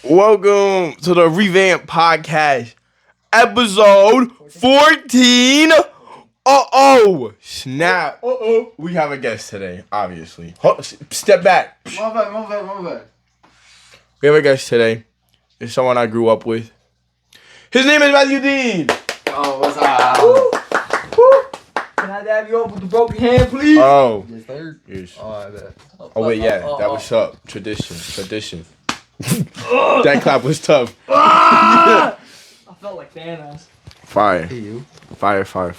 Welcome to the Revamp Podcast, episode 14. Snap. We have a guest today, obviously. Step back. Move back. We have a guest today. It's someone I grew up with. His name is Matthew Dean. Oh, what's up? Woo. Can I dab you up with the broken hand, please? Oh. Yes, sir. Yes. Oh, I bet. Oh, wait, yeah. That was up. Tradition. That clap was tough. I felt like Thanos. Fire. Hey, you. Fire. Okay.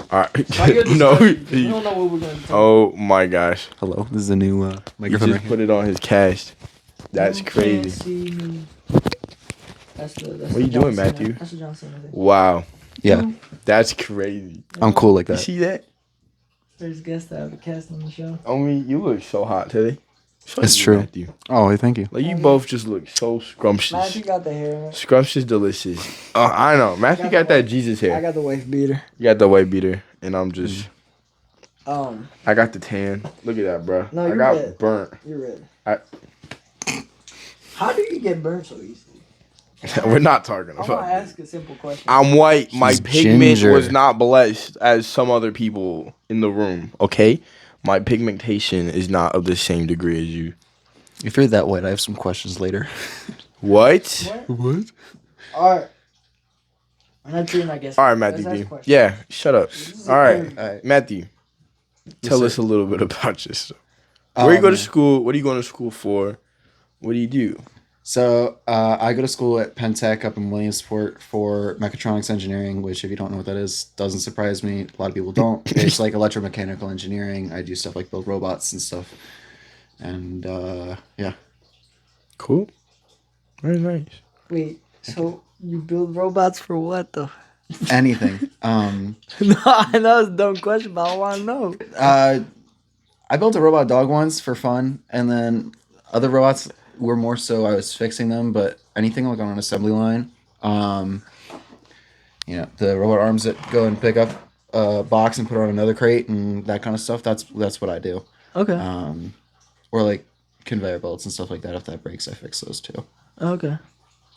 Alright. Why you No. we don't know what we're going to do. Oh my gosh. Hello. This is a new He microphone just put it on his cast. That's You can't crazy. see me. That's What are you doing, Matthew? That's the John Cena thing. Wow. Yeah, That's crazy. I'm cool like You that. see that? First guest to have a cast on the show. I mean, you look so hot today. So It's do you, true. Matthew. Oh, hey, thank you. Like, you both just look so scrumptious. Matthew got the hair. Scrumptious delicious. Oh, I know. Matthew got that Jesus I hair. got the wife beater. You got the white beater. And I'm just... Um, I got the tan. Look at that, bro. No, I you're got red. burnt. you're red. I- How do you get burnt so easily? We're not talking I want about to that. ask a simple question. I'm white. My He's pigment ginger. was not blessed as some other people in the room, okay? My pigmentation is not of the same degree as you. If you're that white, I have some questions later. What? What? Alright. I'm not treating, I guess. All right, Let's Matthew ask D. questions. Yeah, shut up. is All right, crazy. All right. Matthew, tell sir. us a little bit about yourself. Where you go to school? What are you going to school for? What do you do? So I go to school at Penn Tech up in Williamsport for mechatronics engineering, which if you don't know what that is, doesn't surprise me. A lot of people don't. It's like electromechanical engineering. I do stuff like build robots and stuff. And yeah. Cool. Very nice. Wait, so you build robots for what though? Anything. No, I know it's a dumb question, but I want to know. I built a robot dog once for fun, and then other robots were more so I was fixing them, but anything like on an assembly line, the robot arms that go and pick up a box and put it on another crate and that kind of stuff. That's what I do. Okay. Or like conveyor belts and stuff like that. If that breaks, I fix those too. Okay.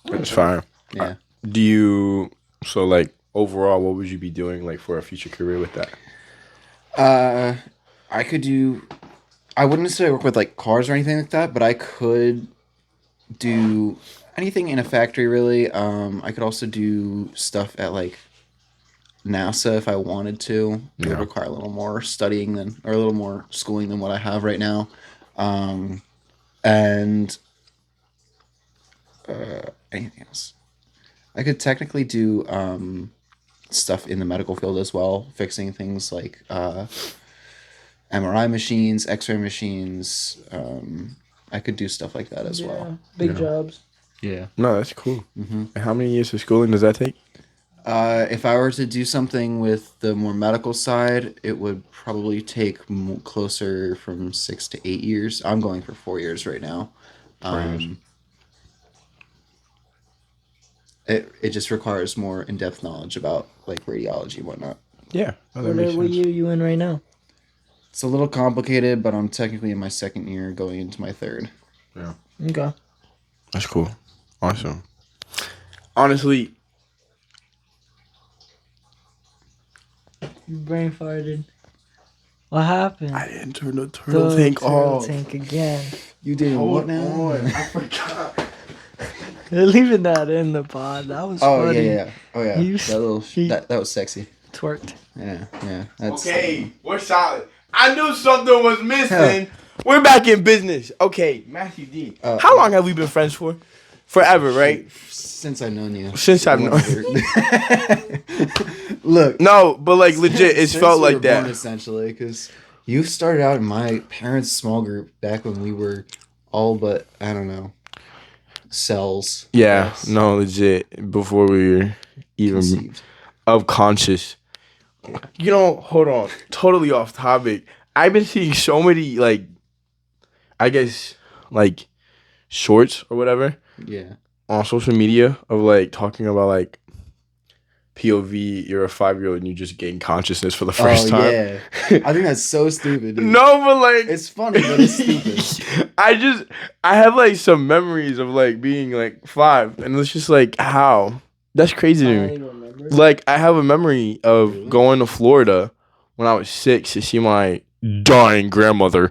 That's fine. Yeah. Do you, so like overall, what would you be doing like for a future career with that? I could do. I wouldn't necessarily work with like cars or anything like that, but I could do anything in a factory really. I could also do stuff at like NASA if I wanted to. It would require a little more studying or a little more schooling than what I have right now. And anything else. I could technically do stuff in the medical field as well, fixing things like MRI machines, X-ray machines. I could do stuff like that as well. Big jobs. Yeah. No, that's cool. Mm-hmm. And how many years of schooling does that take? If I were to do something with the more medical side, it would probably take closer from 6 to 8 years. I'm going for 4 years right now. 4 years. It just requires more in-depth knowledge about like radiology and whatnot. Yeah. No, that What makes sense. year you in right now? It's a little complicated, but I'm technically in my second year going into my third. Yeah. Okay. That's cool. Awesome. Honestly, You brain farted. What happened? I didn't turn the turtle tank Turtle off. tank again. You did what now? I forgot. They're leaving that in the pod. That was Oh funny. yeah. Oh yeah. You That was sexy. Twerked. Yeah. That's Okay, we're solid. I knew something was missing. We're back in business. Okay, Matthew D. How long have we been friends for? Forever, right? Since I've known you. Since I've known Look. No, but like legit, it's Since felt we were like that. born, essentially, because you started out in my parents' small group back when we were all but I don't know cells. Yeah, Yes. no, legit. Before we were even Conceived. of conscious. You know, hold on. Totally off topic. I've been seeing so many like, I guess like, shorts or whatever Yeah. on social media of like talking about like POV, you're a 5-year-old and you just gain consciousness for the first time. Yeah. I think that's so stupid, dude. No, but like It's funny, but it's stupid. I have like some memories of like being like 5, and it's just like how that's crazy to me. Remember. Like I have a memory of Really? going to Florida when I was 6 to see my dying grandmother,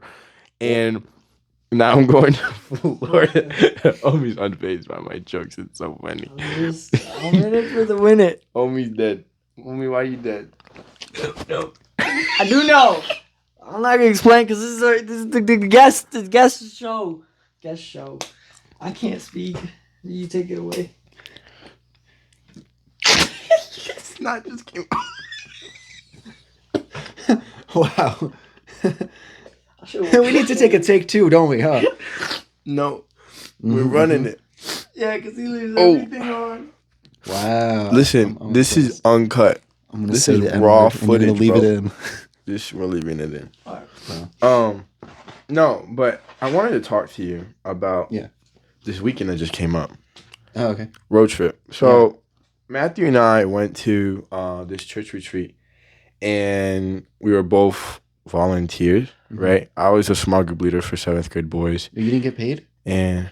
and now I'm going to Florida. Omi's unfazed by my jokes. It's so funny. I'm in it for the win it. Omi's dead. Omi, why you dead? No. I do know. I'm not gonna explain because this is the guest show. Guest show. I can't speak. You take it away. It's not just came out. Wow. We need to take a take 2, don't we, huh? No. We're running it. Yeah, because he leaves Oh. everything on. Wow. Listen, I'm this is impressed. uncut. I'm gonna this say is the raw N-word, and you're gonna footage, leave bro. it in. We're leaving it in. Alright. No, but I wanted to talk to you about Yeah. this weekend that just came up. Oh, okay. Road trip. So Matthew and I went to this church retreat, and we were both volunteers, Mhm. right? I was a small group leader for 7th grade boys, You didn't get paid? and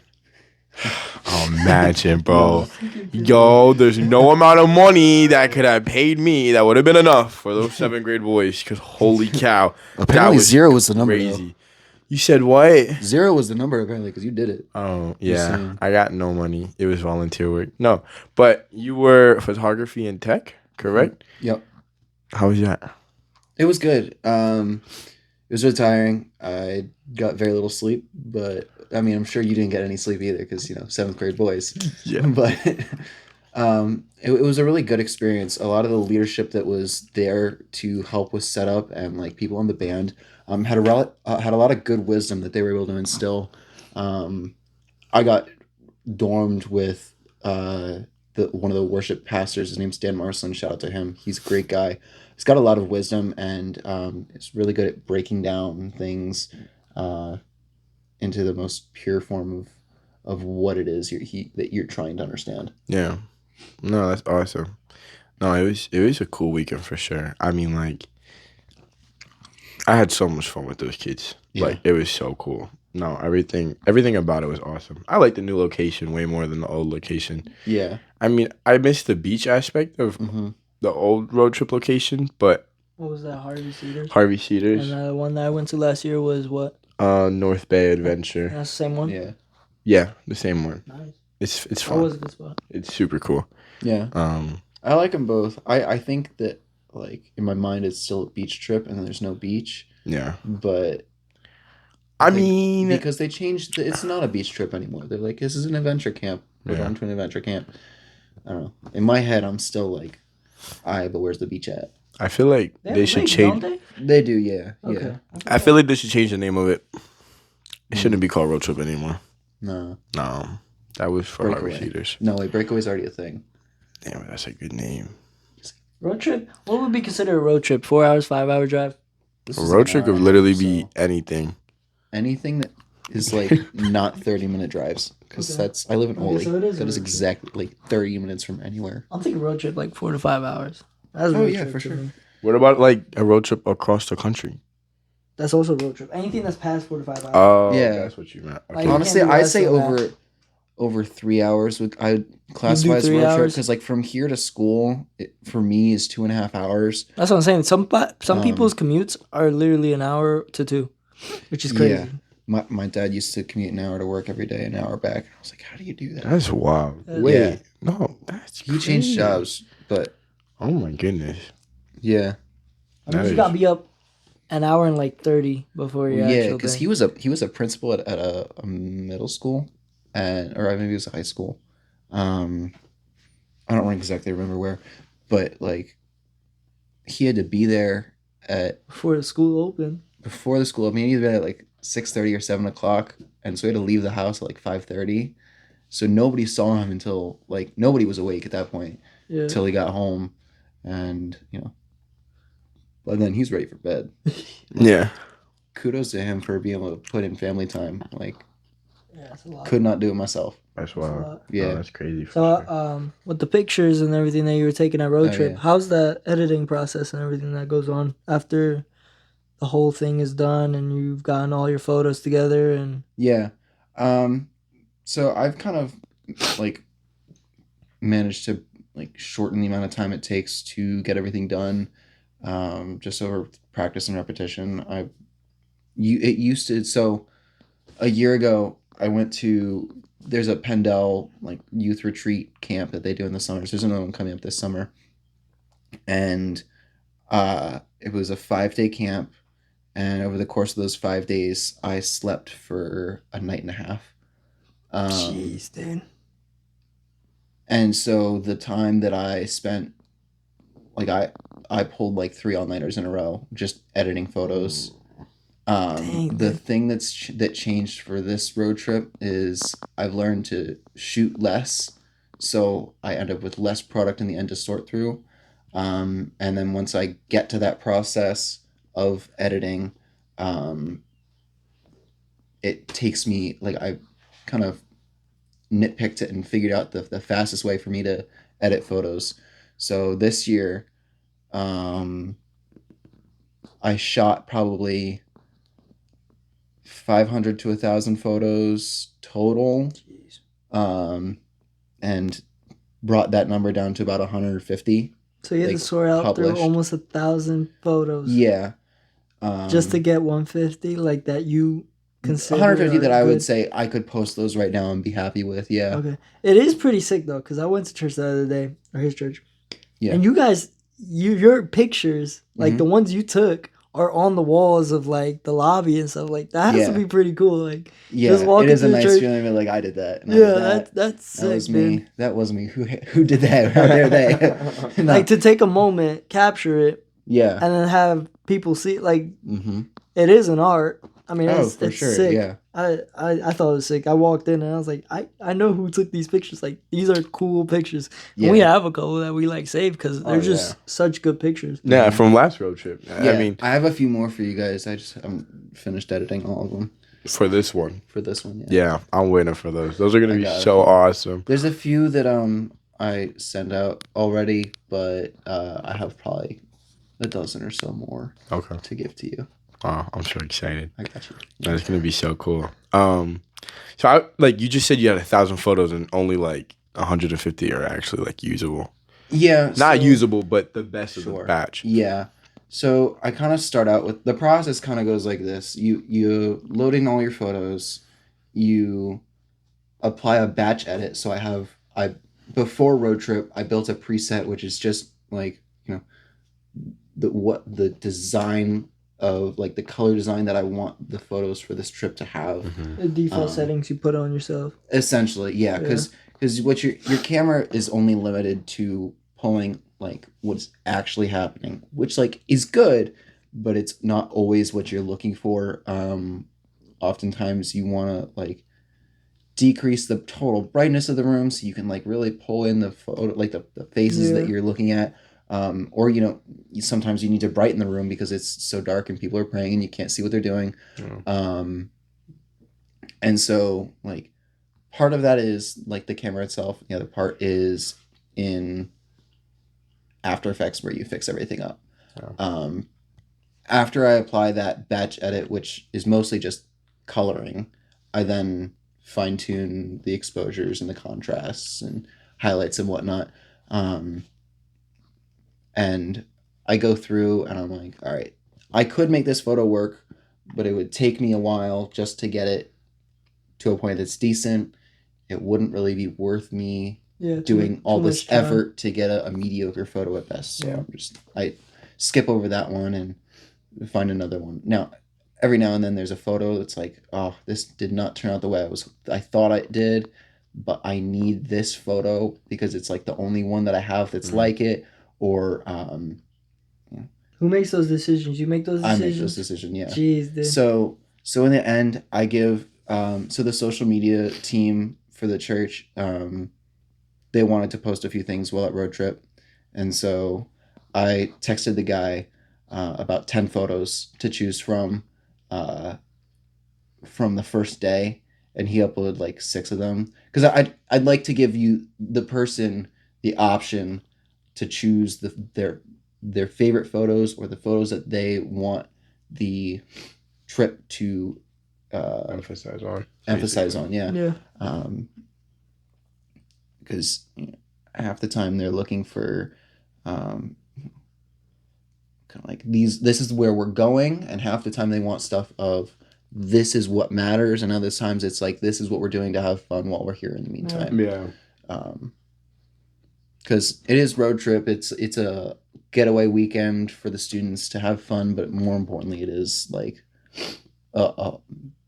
imagine, bro. Yo, there's no amount of money that could have paid me that would have been enough for those 7th grade boys. Because holy cow, Apparently was 0 was the number. crazy. You said what? 0 was the number apparently because you did it. Oh Just yeah, saying. I got no money. It was volunteer work. No, but you were photography and tech, correct? Yep. How was that? It was good. It was really tiring. I got very little sleep, but I mean, I'm sure you didn't get any sleep either because 7th grade boys. Yeah. But it was a really good experience. A lot of the leadership that was there to help with setup and like people in the band had a lot of good wisdom that they were able to instill. I got dormed with one of the worship pastors. His name's Dan Marsland. Shout out to him. He's a great guy. He's got a lot of wisdom and it's really good at breaking down things into the most pure form of what it is that you're trying to understand. Yeah. No, that's awesome. No, it was a cool weekend for sure. I mean, like, I had so much fun with those kids. Yeah. Like, it was so cool. No, everything about it was awesome. I like the new location way more than the old location. Yeah. I mean, I missed the beach aspect of Mm-hmm. the old road trip location, but What was that? Harvey Cedars. Harvey Cedars, And the one that I went to last year was what? North Bay Adventure. That's the same one. Yeah. Yeah, the same one. Nice. It's How fun. was it this spot? It's super cool. Yeah. I like them both. I think that like in my mind it's still a beach trip and then there's no beach, Yeah. but I like, mean, because they changed it's not a beach trip anymore. They're like, this is an adventure camp. We're Yeah. going to an adventure camp. I don't know. In my head I'm still like, but where's the beach at? I feel like have they a should lake, change. don't they? They do, yeah. Okay. Yeah. I feel like they should change the name of it. It shouldn't be called Road Trip anymore. No. No, that was for Harvey Breakaway. Cedars. No, wait, Breakaway's already a thing. Damn, that's a good name. Road trip? What would be considered a road trip? 4 hours, 5-hour drive? This A is road an trip hour, could literally so be anything. anything that is like not 30-minute drives. Because Okay. I live in Okay, Ole. so it is a That is road trip. exactly like 30 minutes from anywhere. I'm thinking road trip like 4 to 5 hours. That's a Oh, road yeah, trip for to sure. me. What about like a road trip across the country? That's also a road trip. Anything that's past 4 to 5 hours. Oh, Yeah. that's what you meant. Okay. Like, Honestly, can't do I'd less say than that. over 3 hours. I classify as 3 road trip hours? because like from here to school, for me is 2.5 hours. That's what I'm saying. Some Um, people's commutes are literally an hour to 2, which is crazy. Yeah. My dad used to commute an hour to work every day, an hour back. I was like, how do you do that? That's wild. Yeah. Wait, Yeah. no, that's He changed crazy. jobs, but Oh my goodness. yeah, I mean, That you gotta is- be up an hour and like 30 before your yeah, actual because thing. he was a principal at a middle school, or maybe it was a high school. I don't exactly remember where, but like he had to be there at Before the school opened. before the school. I mean, he'd been at like 6:30 or 7 o'clock, and so he had to leave the house at like 5:30. So nobody saw him until like nobody was awake at that point Yeah. until he got home, and but then he's ready for bed. Yeah. Kudos to him for being able to put in family time. Like Yeah, that's a lot. Could not do it myself. That's a wild. lot. Yeah. No, that's crazy. For So, sure. with the pictures and everything that you were taking at road Oh, trip, yeah. how's the editing process and everything that goes on after the whole thing is done and you've gotten all your photos together and Yeah. So I've kind of like managed to like shorten the amount of time it takes to get everything done. Just over practice and repetition. It used to, so a year ago I went to, there's a Pendel like youth retreat camp that they do in the summers. There's another one coming up this summer. And it was a 5-day camp, and over the course of those 5 days I slept for a night and a half. jeez, dude. And so the time that I spent, like I pulled like 3 all-nighters in a row just editing photos. Dang, The dude. thing that changed for this road trip is I've learned to shoot less, so I end up with less product in the end to sort through. And then once I get to that process of editing, it takes me, like, I kind of nitpicked it and figured out the fastest way for me to edit photos. So this year, I shot probably 500 to 1,000 photos total, Jeez. and brought that number down to about 150. So you had like, to sort out through published. almost 1,000 photos. Yeah. Just to get 150 like that you consider 150 that are I would good? say I could post those right now and be happy with. Yeah. Okay. It is pretty sick though, because I went to church the other day, or his church. Yeah. And you guys, your pictures, like the ones you took, are on the walls of like the lobby and stuff. Like that has to Yeah. be pretty cool. Like Yeah. just walking It is a through nice church. feeling, but like I did that. And I Yeah, did that. that's sick, That was dude. me. That was me. Who did that? How dare they? No. Like to take a moment, capture it, Yeah. and then have people see. Like Mm-hmm. it is an art. I mean, Oh, it's for sure. sick. Yeah. I thought it was sick. I walked in and I was like, I know who took these pictures. Like these are cool pictures. Yeah. And we have a couple that we like saved because they're Oh, just yeah. such good pictures. Yeah, from last road trip. Yeah. I mean, I have a few more for you guys. I just haven't finished editing all of them for this one. for this one. Yeah. Yeah, I'm waiting for those. Those are gonna I be got so it. awesome. There's a few that I send out already, but I have probably a dozen or so more Okay. to give to you. Oh, I'm so excited. I got you. That's gonna be so cool. So I like you just said you had 1,000 photos and only like 150 are actually like usable. Yeah. Not so- usable, but the best of the Sure. batch. Yeah. So I kind of start out with the process. Kind of goes like this: you load in all your photos, you apply a batch edit. So I before road trip I built a preset which is just like the design of like the color design that I want the photos for this trip to have. Mhm. The default settings you put on yourself. Essentially, yeah, because what your camera is only limited to pulling like what's actually happening, which like is good, but it's not always what you're looking for. Oftentimes you want to like decrease the total brightness of the room so you can like really pull in the photo, like the faces Yeah. that you're looking at. Or sometimes you need to brighten the room because it's so dark and people are praying and you can't see what they're doing. Yeah. And so like part of that is like the camera itself. The other part is in After Effects where you fix everything up. Yeah. After I apply that batch edit, which is mostly just coloring, I then fine tune the exposures and the contrasts and highlights and whatnot. And I go through and I'm like, all right, I could make this photo work, but it would take me a while just to get it to a point that's decent. It wouldn't really be worth me doing all too this much time. effort to get a mediocre photo at best. So Yeah. I skip over that one and find another one. Now, every now and then there's a photo that's like, oh, this did not turn out the way I thought it did, but I need this photo because it's like the only one that I have that's like it. Or Who makes those decisions? You make those decisions? I make those decisions, yeah. Jeez, dude. So in the end, I give so the social media team for the church, they wanted to post a few things while at road trip, and so I texted the guy about 10 photos to choose from the first day, and he uploaded like 6 of them. Because I'd like to give the person the option to choose their favorite photos or the photos that they want the trip to Emphasize on. emphasize on. Yeah. Yeah. Because half the time they're looking for kind of like this is where we're going, and half the time they want stuff of this is what matters, and other times it's like this is what we're doing to have fun while we're here in the meantime. Yeah. Because it is road trip. It's a getaway weekend for the students to have fun, but more importantly, it is like a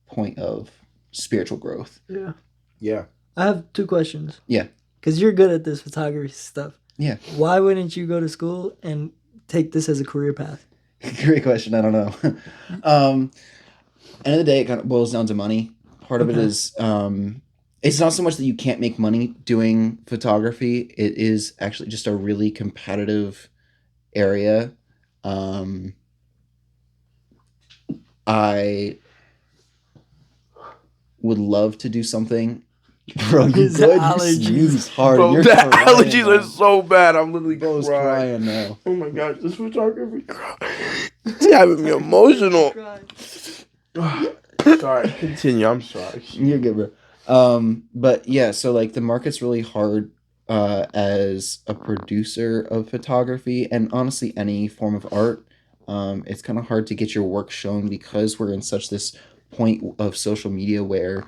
point of spiritual growth. Yeah. Yeah. I have 2 questions. Yeah. Because you're good at this photography stuff. Yeah. Why wouldn't you go to school and take this as a career path? Great question. I don't know. End of the day, it kind of boils down to money. Part of it is it's not so much that you can't make money doing photography. It is actually just a really competitive area. I would love to do something. Bro, you His good? You allergies. sneeze hard. Bro, You're the crying allergies now. are so bad. I'm literally Bro's crying. crying now. Oh my gosh, this photography. It's having me emotional. Sorry, continue. I'm sorry. You're good, bro. But yeah, so like the market's really hard as a producer of photography and honestly any form of art. It's kind of hard to get your work shown because we're in such this point of social media where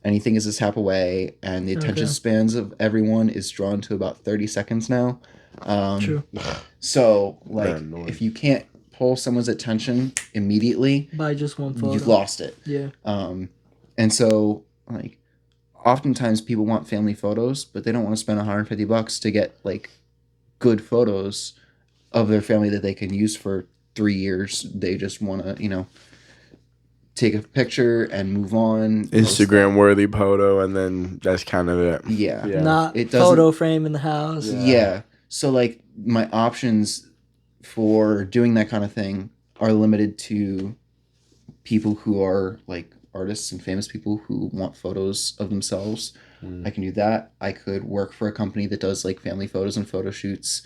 anything is a tap away, and the attention spans of everyone is drawn to about 30 seconds now. True. So like Man, if you can't pull someone's attention immediately, By just one photo. you've lost it. Yeah. And so like oftentimes people want family photos, but they don't want to spend $150 to get like good photos of their family that they can use for 3 years. They just want to, take a picture and move on. Instagram worthy photo, and then that's kind of it. Yeah. Yeah. Not It doesn't- photo frame in the house. Yeah. So like my options for doing that kind of thing are limited to people who are like artists and famous people who want photos of themselves. I can do that. I could work for a company that does like family photos and photo shoots,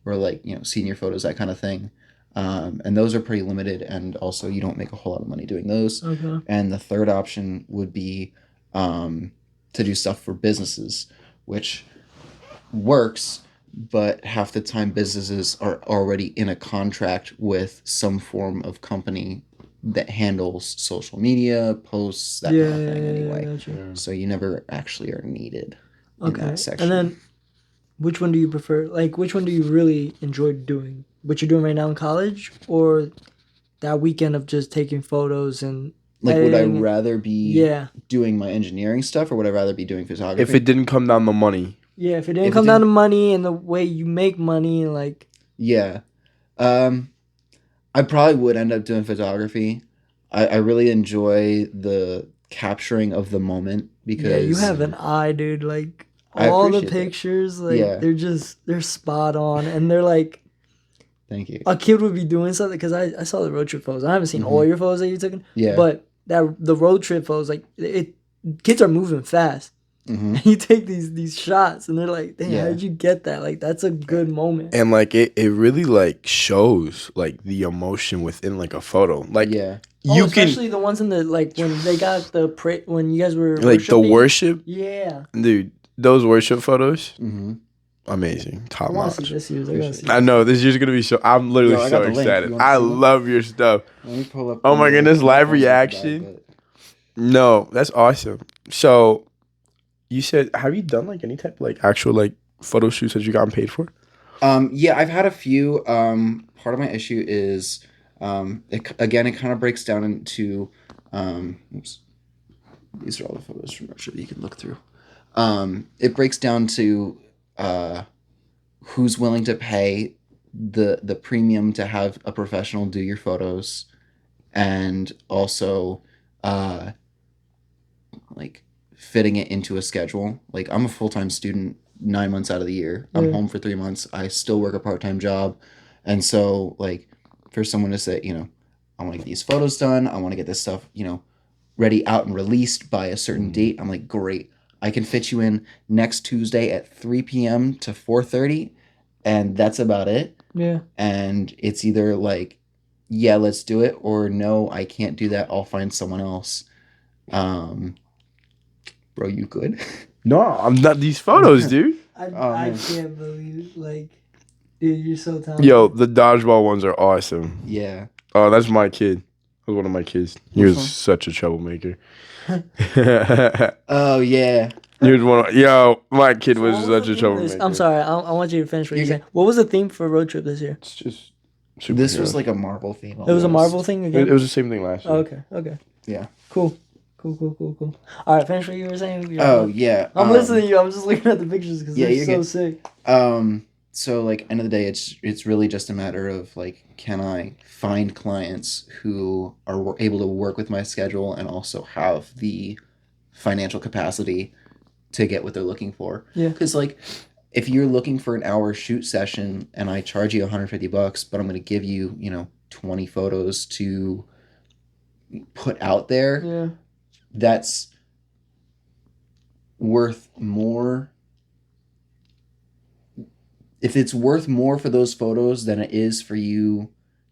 or like senior photos, that kind of thing. And those are pretty limited, and also you don't make a whole lot of money doing those. Okay. And the third option would be to do stuff for businesses, which works, but half the time businesses are already in a contract with some form of company that handles social media, posts, that kind of thing anyway. Gotcha. So you never actually are needed in Okay. that section. And then, which one do you prefer? Like, which one do you really enjoy doing? What you're doing right now in college, or that weekend of just taking photos and like, would I editing? rather be Yeah. doing my engineering stuff, or would I rather be doing photography? If it didn't come down to money, Yeah, if it didn't If it come down to didn't- money and the way you make money, like, Yeah. I probably would end up doing photography. I really enjoy the capturing of the moment because yeah, you have an eye, dude. Like, I all the appreciate that. pictures, like, Yeah. they're spot on, and they're like, Thank you. a kid would be doing something, because I saw the road trip photos. I haven't seen all your photos that you took, Yeah. but the road trip photos, like, kids are moving fast. hmm You take these shots, and they're like, "Damn, Yeah. how did you get that? Like, that's a good moment." and like it really like shows like the emotion within like a photo. Like Yeah. you can especially the ones in the, like, when they got when you guys were like the worshiping. worship, Yeah, dude. Those worship photos, hmm amazing, top I want to see notch. this year's. I gotta see. I know this year's gonna be so. I'm literally Yo, I so got the link. excited. You wanna I see one? love your stuff. Let me pull up. Oh my the- goodness, live my phone's reaction. bad, No, that's awesome. So, you said, have you done like any type of like actual like photo shoots that you gotten paid for? Yeah, I've had a few. Part of my issue is, it kind of breaks down into, oops. These are all the photos from Russia that you can look through. It breaks down to, who's willing to pay the premium to have a professional do your photos, and also, like fitting it into a schedule. Like, I'm a full-time student 9 months out of the year. I'm Yeah. home for 3 months. I still work a part-time job. And so, like, for someone to say, I want to get these photos done, I want to get this stuff, ready, out, and released by a certain date. I'm like, great. I can fit you in next Tuesday at 3 p.m. to 4:30, and that's about it. Yeah. And it's either like, yeah, let's do it, or no, I can't do that. I'll find someone else. Bro, you good? No, I'm not these photos, dude. I man. can't believe, like, dude, you're so talented. Yo, the dodgeball ones are awesome. Yeah. Oh, that's my kid. That was one of my kids. He Which was one? such a troublemaker. Oh yeah. He was one of, yo, my kid was What such the a theme of this- troublemaker. I'm sorry. I want you to finish what you're saying. What was the theme for road trip this year? It's just This was superheroes. like a Marvel theme. It was a Marvel thing again. It was the same thing last year. Oh, okay. Yeah. Cool. All right, finish what you were saying. You're Oh done. yeah. I'm listening to you. I'm just looking at the pictures because Yeah, they're you're so good. sick. So like end of the day, it's really just a matter of like, can I find clients who are able to work with my schedule and also have the financial capacity to get what they're looking for. Yeah. Because like, if you're looking for an hour shoot session and I charge you $150, but I'm going to give you 20 photos to put out there, Yeah. that's worth more. If it's worth more for those photos than it is for you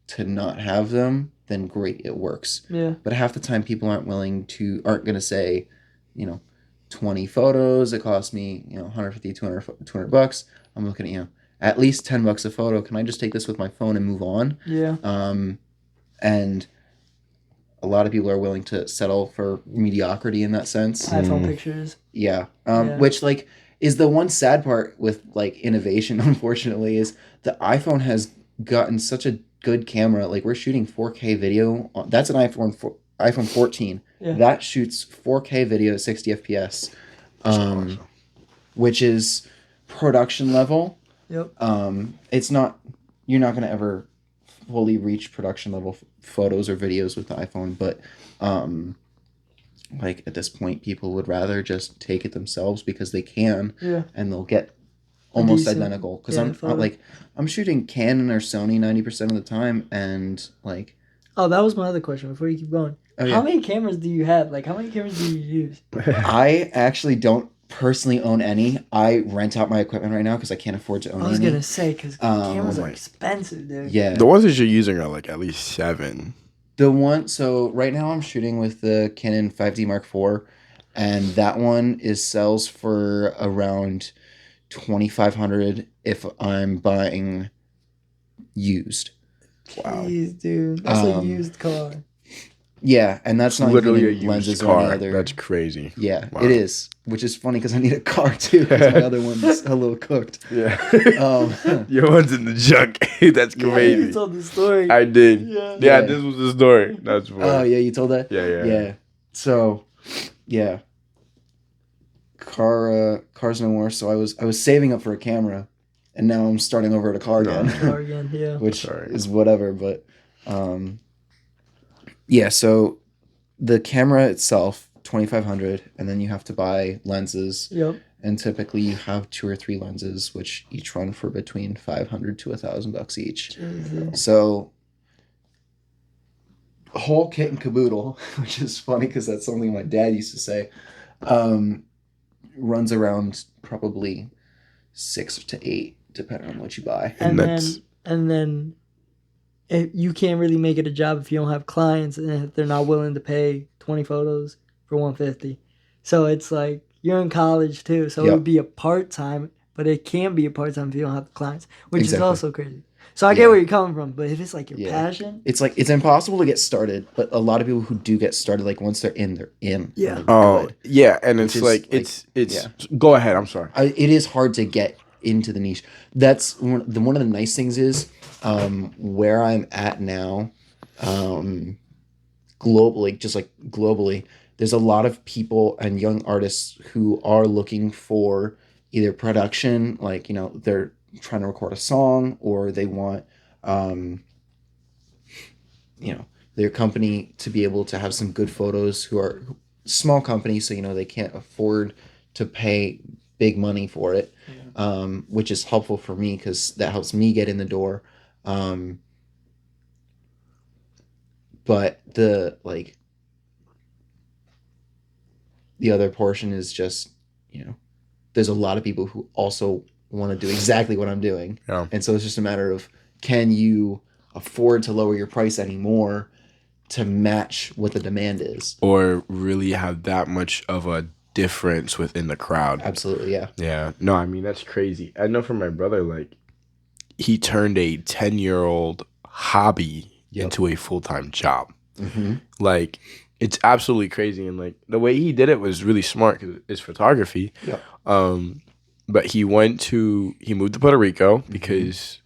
to not have them, then great, it works. Yeah. But half the time people aren't going to say, 20 photos, it cost me, 150, 200 bucks. I'm looking at, at least $10 a photo. Can I just take this with my phone and move on? Yeah. And a lot of people are willing to settle for mediocrity in that sense. iPhone pictures. Yeah. Yeah. Which like is the one sad part with like innovation, unfortunately, is the iPhone has gotten such a good camera. Like we're shooting 4K video. That's an iPhone 14. Yeah. That shoots 4K video at 60 FPS, which is production level. Yep. It's not. You're not gonna ever fully reach production level photos or videos with the iPhone, but like at this point people would rather just take it themselves because they can, Yeah. and they'll get almost decent- identical because yeah, I'm photo. like I'm shooting Canon or Sony 90% of the time, and like Oh, that was my other question before you keep going. Oh, yeah. How many cameras do you have? Like, how many cameras do you use? I actually don't personally own any. I rent out my equipment right now because I can't afford to own I was any. gonna say because cameras are Right. expensive, dude. Yeah. The ones that you're using are like at least 7. The one, so right now I'm shooting with the Canon 5D Mark IV, and that one sells for around $2,500 if I'm buying used. Wow. Jeez, dude, that's a Um, used car. Yeah, and that's not Literally a including lenses used or any car. other. That's crazy. Yeah, Wow. it is, which is funny because I need a car too. Because my other one's a little cooked. Yeah. Um, Your one's in the junk. That's Yeah. You crazy. told the story. I did. Yeah. Yeah, this was the story. That's funny. Oh yeah, you told that. Yeah. So, yeah. Cars no more. So I was saving up for a camera, and now I'm starting over at a car No. again. Car again, yeah. Which Sorry. is whatever, but yeah, so the camera itself, 2,500, and then you have to buy lenses, Yep. and typically you have 2 or 3 lenses, which each run for between $500 to $1,000 each. Jesus. So whole kit and caboodle, which is funny because that's something my dad used to say, runs around probably 6 to 8, depending on what you buy. And And that's- then you can't really make it a job if you don't have clients and if they're not willing to pay 20 photos for 150. So it's like you're in college too, so it Yep. would be a part-time, but it can be a part-time if you don't have clients, which Exactly. is also crazy. So I get Yeah. where you're coming from, but if it's like your Yeah. passion, It's like it's impossible to get started, but a lot of people who do get started, like once they're in, they're in. Yeah. They're Oh, good. yeah, and it's is, like, like, it's yeah. Go ahead. I'm sorry. It is hard to get into the niche. That's one of the nice things is where I'm at now, globally, there's a lot of people and young artists who are looking for either production, like they're trying to record a song, or they want their company to be able to have some good photos, who are small companies, so they can't afford to pay big money for it, which is helpful for me because that helps me get in the door. But the other portion is just, there's a lot of people who also want to do exactly what I'm doing. Yeah. And so it's just a matter of, can you afford to lower your price anymore to match what the demand is? Or really have that much of a difference within the crowd. Absolutely, yeah. Yeah. No, I mean, that's crazy. I know for my brother, like, he turned a 10-year-old hobby into a full-time job. Mm-hmm. Like, it's absolutely crazy. And, like, the way he did it was really smart because it's photography. Yep. But he moved to Puerto Rico because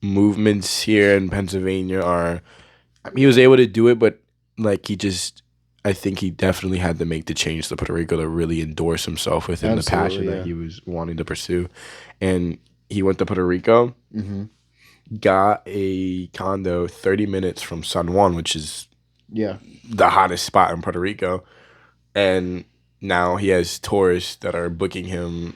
movements here in Pennsylvania are, he was able to do it, but, like, I think he definitely had to make the change to Puerto Rico to really endorse himself within the passion that he was wanting to pursue. And he went to Puerto Rico, got a condo 30 minutes from San Juan, which is the hottest spot in Puerto Rico. And now he has tourists that are booking him.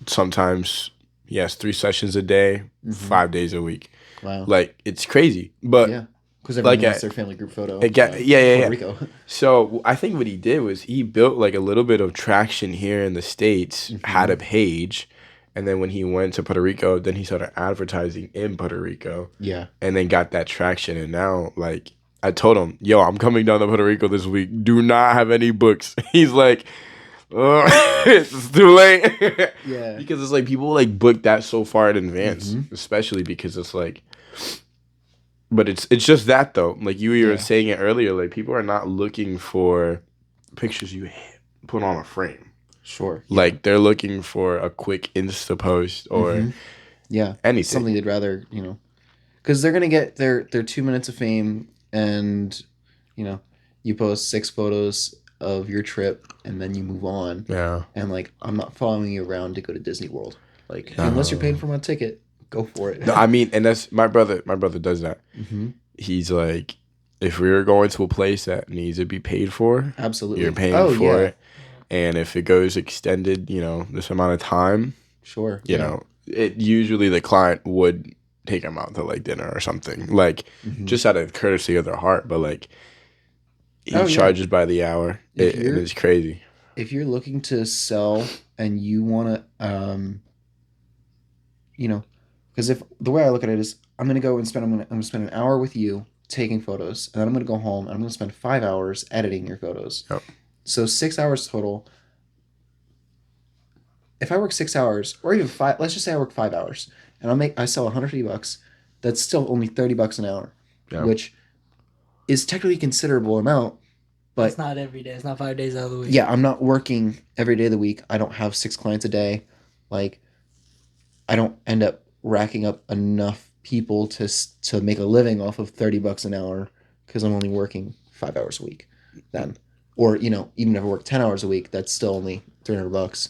Sometimes he has 3 sessions a day, 5 days a week. Wow. Like, it's crazy. But because everyone wants their family group photo. Puerto Rico. So I think what he did was he built like a little bit of traction here in the States, had a page, and then when he went to Puerto Rico, then he started advertising in Puerto Rico. Yeah. And then got that traction. And now, like, I told him, yo, I'm coming down to Puerto Rico this week. Do not have any books. He's like, it's too late. Yeah. Because it's like people like book that so far in advance, especially because it's like, but it's just that though. Like you were saying it earlier, like people are not looking for pictures you put on a frame. Sure. Like they're looking for a quick Insta post or anything. Something they'd rather, because they're gonna get their 2 minutes of fame, and you post 6 photos of your trip and then you move on. Yeah. And like I'm not following you around to go to Disney World. Like unless you're paying for my ticket, go for it. No, I mean, and that's my brother. My brother does that. He's like, if we were going to a place that needs to be paid for, absolutely, you're paying for it. And if it goes extended, this amount of time, sure, it usually the client would take him out to like dinner or something, like just out of courtesy of their heart. But like he charges by the hour. It is crazy. If you're looking to sell and you want to, because if the way I look at it is, I'm gonna spend an hour with you taking photos, and then I'm gonna go home and I'm gonna spend 5 hours editing your photos. Yep. So 6 hours total. If I work 6 hours, or even 5, let's just say I work 5 hours, and I sell $150. That's still only $30 an hour, which is technically a considerable amount. But it's not every day. It's not 5 days out of the week. Yeah, I'm not working every day of the week. I don't have 6 clients a day. Like, I don't end up racking up enough people to make a living off of $30 an hour because I'm only working 5 hours a week. Then, or even if I work 10 hours a week, that's still only $300.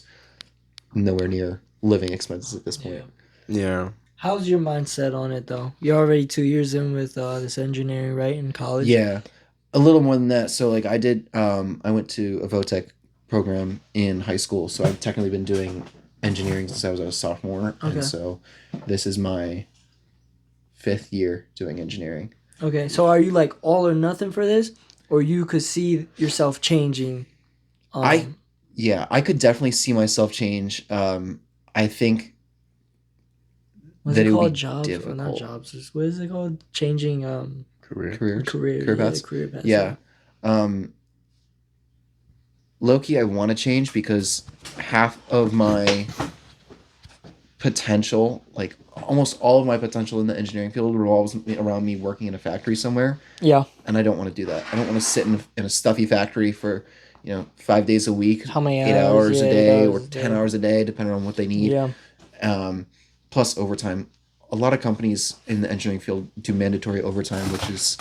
Nowhere near living expenses at this point. Yeah. How's your mindset on it though? You're already 2 years in with this engineering, right, in college? Yeah. A little more than that. So like I did, I went to a VOTEC program in high school. So I've technically been doing engineering since I was a sophomore. Okay. And so this is my 5th year doing engineering. Okay. So are you like all or nothing for this? Or you could see yourself changing? I could definitely see myself change. I think What's that it called? Jobs? Difficult. Or not jobs. What is it called? Changing career paths. Career paths. Yeah. Low-key, I want to change because half of my potential, like almost all of my potential in the engineering field, revolves around me working in a factory somewhere. Yeah. And I don't want to do that. I don't want to sit in a stuffy factory for 5 days a week, how many 8 hours a day, or 10 hours a day, depending on what they need. Yeah. Plus overtime. A lot of companies in the engineering field do mandatory overtime, which is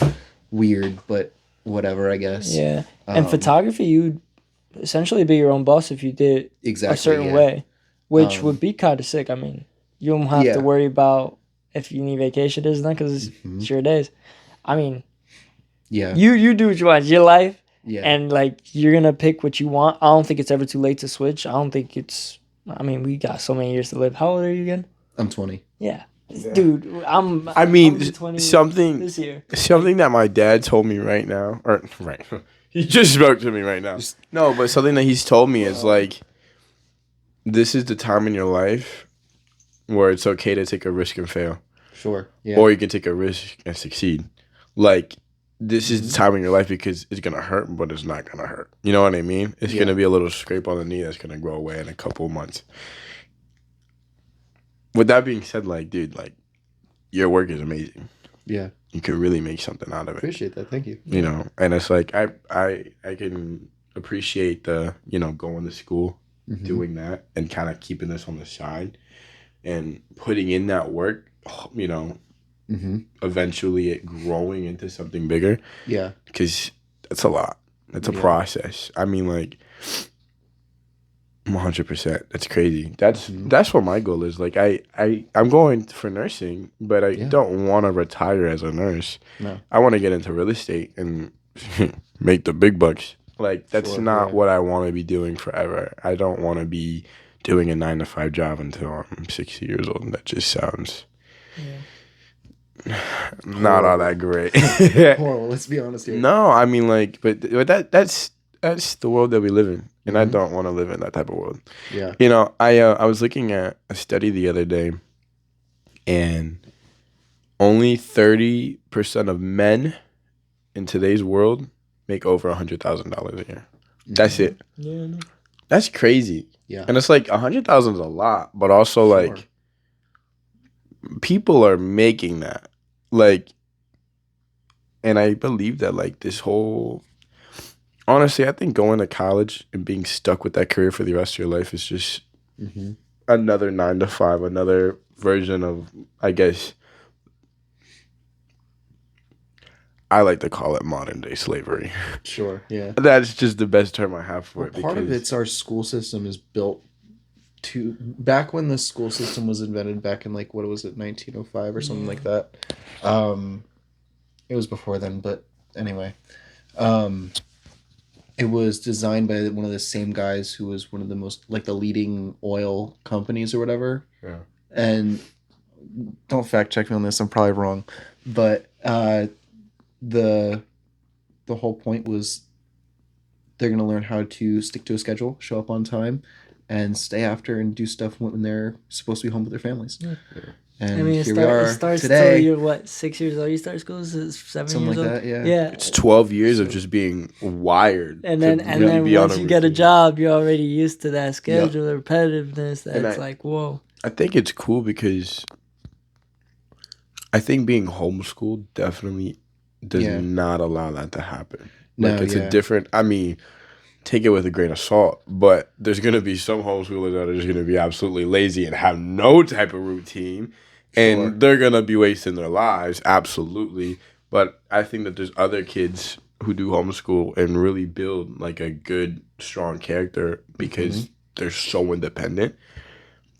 weird, but whatever, I guess. Yeah. And photography, you'd essentially be your own boss if you did a certain way, which would be kind of sick. I mean, you don't have to worry about if you need vacation, isn't it? Because it's your days. I mean, you do what you want. It's your life. Yeah. And like you're gonna pick what you want. I don't think it's ever too late to switch. I don't think it's. I mean, we got so many years to live. How old are you again? I'm 20. Yeah, dude. I'm 20 something. this year. Something that my dad told me He just spoke to me right now. No, but something that he's told me is like, this is the time in your life where it's okay to take a risk and fail. Sure. Yeah. Or you can take a risk and succeed. Like, this is the time in your life because it's going to hurt, but it's not going to hurt. You know what I mean? It's going to be a little scrape on the knee that's going to go away in a couple of months. With that being said, like, dude, like, your work is amazing. Yeah. You can really make something out of it. Appreciate that. Thank you. You know, and it's like, I can appreciate the, you know, going to school, doing that, and kind of keeping this on the side and putting in that work, you know, eventually it growing into something bigger. Yeah. Because that's a lot. That's a process. I mean, like, 100%. That's crazy. That's what my goal is. Like, I'm going for nursing, but I don't want to retire as a nurse. No. I want to get into real estate and make the big bucks. Like, that's not what I want to be doing forever. I don't want to be doing a 9-to-5 job until I'm 60 years old. And that just sounds not all that great. Horrible. Let's be honest here. No, I mean, like, but that's the world that we live in, and I don't want to live in that type of world. Yeah. You know, I was looking at a study the other day, and only 30% of men in today's world make over $100,000 a year. That's it. Yeah. That's crazy. Yeah. And it's like 100,000 is a lot, but also like people are making that. Like, and I believe that like this whole, honestly, I think going to college and being stuck with that career for the rest of your life is just another 9-to-5, another version of, I guess, I like to call it modern day slavery. Sure, yeah. That's just the best term I have for it. Part of it's our school system is built to, back when the school system was invented back in like, what was it, 1905 or something like that. It was before then, but anyway. It was designed by one of the same guys who was one of the most, like, the leading oil companies or whatever. Yeah. And don't fact check me on this, I'm probably wrong. But the whole point was they're going to learn how to stick to a schedule, show up on time, and stay after and do stuff when they're supposed to be home with their families. Yeah. And I mean, it starts until you're, what, 6 years old? You start school? Is it 7 something years like old? That, yeah. Yeah. It's 12 years of just being wired. And then once you get a job, you're already used to that schedule, the repetitiveness. That's like, whoa. I think it's cool because I think being homeschooled definitely does not allow that to happen. Like, it's a different, I mean, take it with a grain of salt, but there's going to be some homeschoolers that are just going to be absolutely lazy and have no type of routine. And they're going to be wasting their lives, absolutely. But I think that there's other kids who do homeschool and really build like a good, strong character because they're so independent,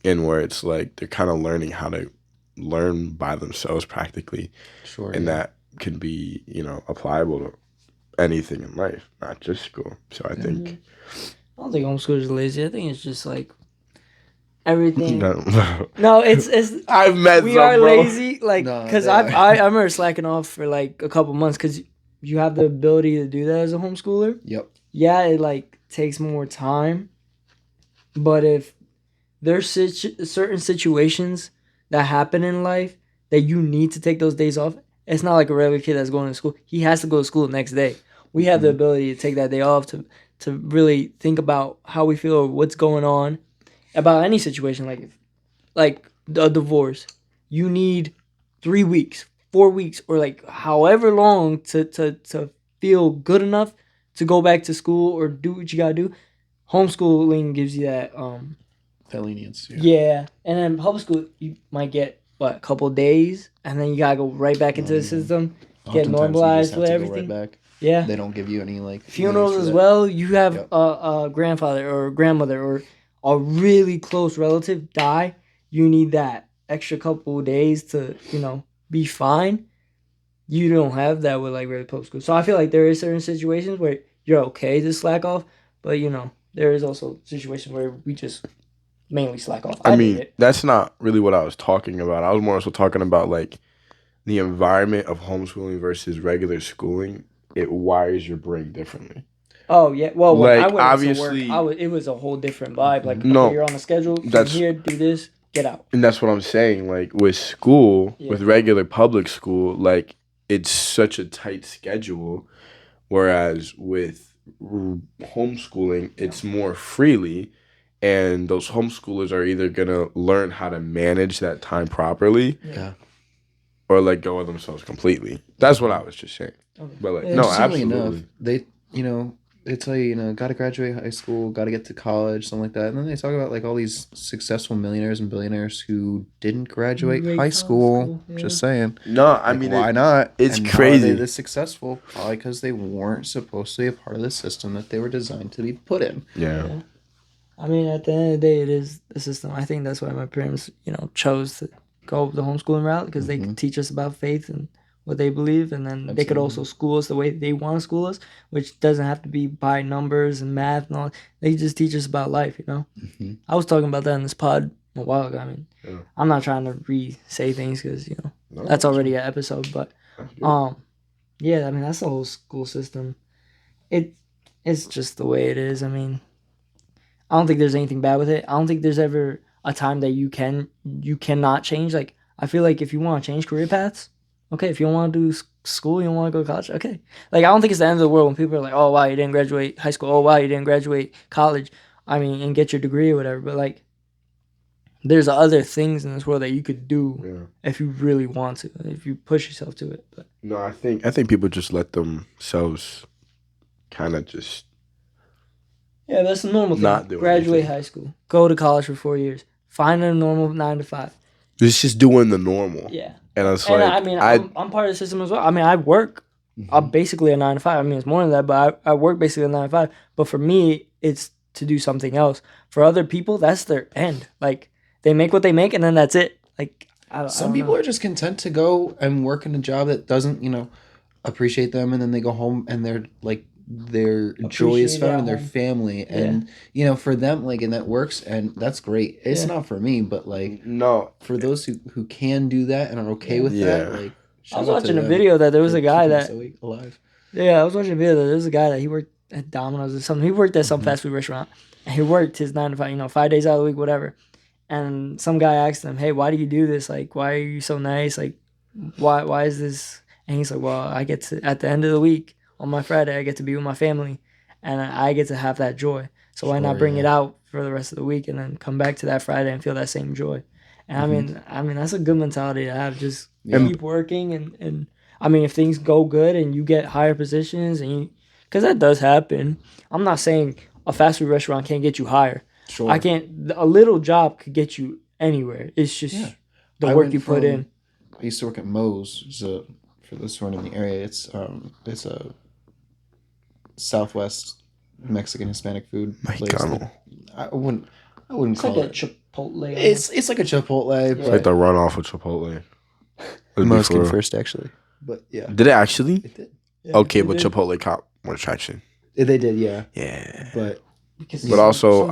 and where it's like they're kind of learning how to learn by themselves practically. Sure. And that can be, you know, applicable to anything in life, not just school. So I think... I don't think homeschoolers are lazy. I think it's just like everything. No, it's I've met we are lazy, like, because I remember slacking off for like a couple months because you have the ability to do that as a homeschooler. Yep. Yeah, it like takes more time, but if there's certain situations that happen in life that you need to take those days off, it's not like a regular kid that's going to school. He has to go to school the next day. We have the ability to take that day off to really think about how we feel or what's going on about any situation, like a divorce. You need 3 weeks, 4 weeks, or like however long to feel good enough to go back to school or do what you gotta do. Homeschooling gives you that that lenience. Yeah, and then public school you might get a couple days, and then you gotta go right back into the system, get normalized with everything. Right back. Yeah, they don't give you any like funerals as well. You have a grandfather or a grandmother or a really close relative die. You need that extra couple of days to, you know, be fine. You don't have that with like regular public school. So I feel like there is certain situations where you're okay to slack off, but you know there is also situations where we just mainly slack off. I mean, that's not really what I was talking about. I was more so talking about like the environment of homeschooling versus regular schooling. it wires your brain differently. Oh yeah, well when like, I went obviously, into work, it was a whole different vibe. Like, no, okay, you're on a schedule. Come here, do this, get out. And that's what I'm saying. Like with school, with regular public school, like it's such a tight schedule. Whereas with homeschooling, it's more freely, and those homeschoolers are either gonna learn how to manage that time properly, or let go of themselves completely. That's what I was just saying. Okay. But like, no, absolutely. Enough, they, they tell you, got to graduate high school, got to get to college, something like that. And then they talk about like all these successful millionaires and billionaires who didn't graduate high school. Just saying. No, I mean, why not? It's and crazy. How are they this successful? Probably because they weren't supposed to be a part of the system that they were designed to be put in. Yeah. I mean, at the end of the day, it is the system. I think that's why my parents, chose to go the homeschooling route, because they could teach us about faith and what they believe, and then they could also school us the way they want to school us, which doesn't have to be by numbers and math and all. They just teach us about life, Mm-hmm. I was talking about that in this pod a while ago. I mean, I'm not trying to re-say things because that's already an episode, but yeah, I mean that's the whole school system. It's just the way it is. I mean, I don't think there's anything bad with it. I don't think there's ever a time that you cannot change. Like, I feel like if you want to change career paths, okay. If you don't want to do school, you don't want to go to college, okay. Like, I don't think it's the end of the world when people are like, oh wow, you didn't graduate high school. Oh wow, you didn't graduate college. I mean, and get your degree or whatever. But like, there's other things in this world that you could do if you really want to, if you push yourself to it. But no, I think people just let themselves kind of just. Yeah, that's a normal thing. Graduate high school, go to college for 4 years, find a normal 9 to 5. It's just doing the normal. Yeah, and it's like, I mean, I'm part of the system as well. I mean, I work. I'm basically a 9 to 5. I mean, it's more than that, but I work basically a 9 to 5. But for me, it's to do something else. For other people, that's their end. Like, they make what they make, and then that's it. Like, some people are just content to go and work in a job that doesn't, appreciate them, and then they go home and they're like, their joy is found in their family, and for them, like, and that works, and that's great. It's not for me, but like, no, for those who can do that and are okay with that, like, I was watching a video that there was a guy that alive. Yeah, I was watching a video that there was a guy that he worked at Domino's or something. He worked at some fast food restaurant, and he worked his 9 to 5, 5 days out of the week, whatever. And some guy asked him, "Hey, why do you do this? Like, why are you so nice? Like, why is this?" And he's like, "Well, I get to, at the end of the week on my Friday, I get to be with my family, and I get to have that joy. So why not bring it out for the rest of the week and then come back to that Friday and feel that same joy?" And I mean that's a good mentality to have. Just keep working, and I mean, if things go good and you get higher positions, and because that does happen. I'm not saying a fast food restaurant can't get you higher. Sure. I can't. A little job could get you anywhere. It's just the work you put in. I used to work at Moe's. So for those who aren't in the area, it's a Southwest Mexican Hispanic food place. I wouldn't call it Chipotle. It's like a Chipotle. It's like the runoff of Chipotle. Moe's came first, actually. But yeah, did it actually? It did. Yeah, okay, but Chipotle caught more traction. They did, yeah. Yeah. But also,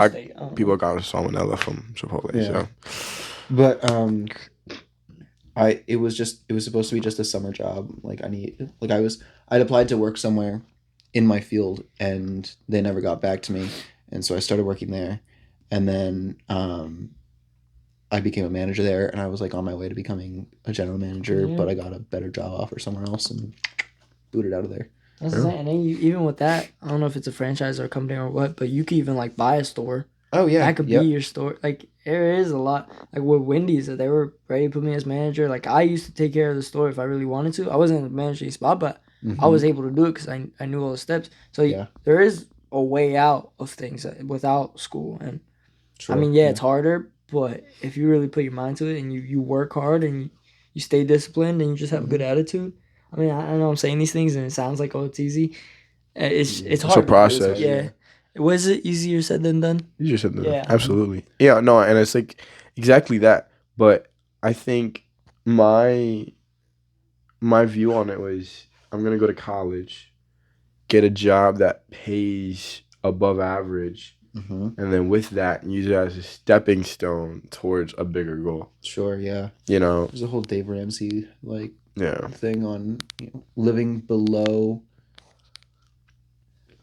people got salmonella from Chipotle. Yeah. So. But it was supposed to be just a summer job. Like I'd applied to work somewhere in my field, and they never got back to me, and so I started working there, and then I became a manager there, and I was like on my way to becoming a general manager, but I got a better job offer somewhere else and booted out of there. That's insane. And then even with that, I don't know if it's a franchise or a company or what, but you could even like buy a store. Oh yeah, that could be your store. Like, there is a lot. Like with Wendy's, they were ready to put me as manager. Like, I used to take care of the store if I really wanted to. I wasn't in a managing spot, but I was able to do it because I knew all the steps. So there is a way out of things without school. And I mean, it's harder, but if you really put your mind to it and you work hard and you stay disciplined and you just have a good attitude. I mean, I know I'm saying these things and it sounds like, oh, it's easy. It's hard. It's a process. Yeah. Was it easier said than done? Easier said than done. Absolutely. Yeah, no, and it's like exactly that. But I think my view on it was, I'm going to go to college, get a job that pays above average, and then with that, use it as a stepping stone towards a bigger goal. Sure, yeah. There's a whole Dave Ramsey thing on living below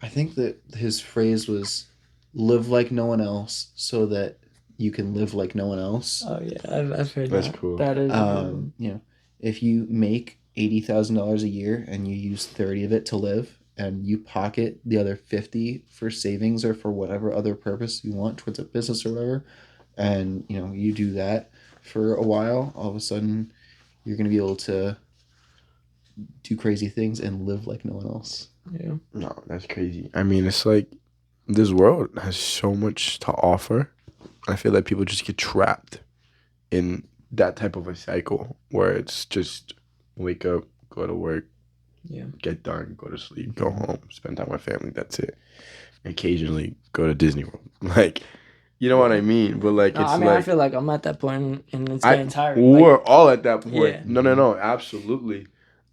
I think that his phrase was, "Live like no one else, so that you can live like no one else." Oh yeah, I've heard That's that. cool. That is a good one. You know, if you make $80,000 a year and you use 30 of it to live, and you pocket the other 50 for savings or for whatever other purpose you want towards a business or whatever, and you do that for a while, all of a sudden you're gonna be able to do crazy things and live like no one else. Yeah. No, that's crazy. I mean, it's like this world has so much to offer. I feel like people just get trapped in that type of a cycle where it's just wake up, go to work, get done, go to sleep, go home, spend time with family. That's it. Occasionally go to Disney World. Like, you know what I mean? But like, No, it's I feel like I'm at that point and it's getting tiring. We're all at that point. Yeah. No, absolutely.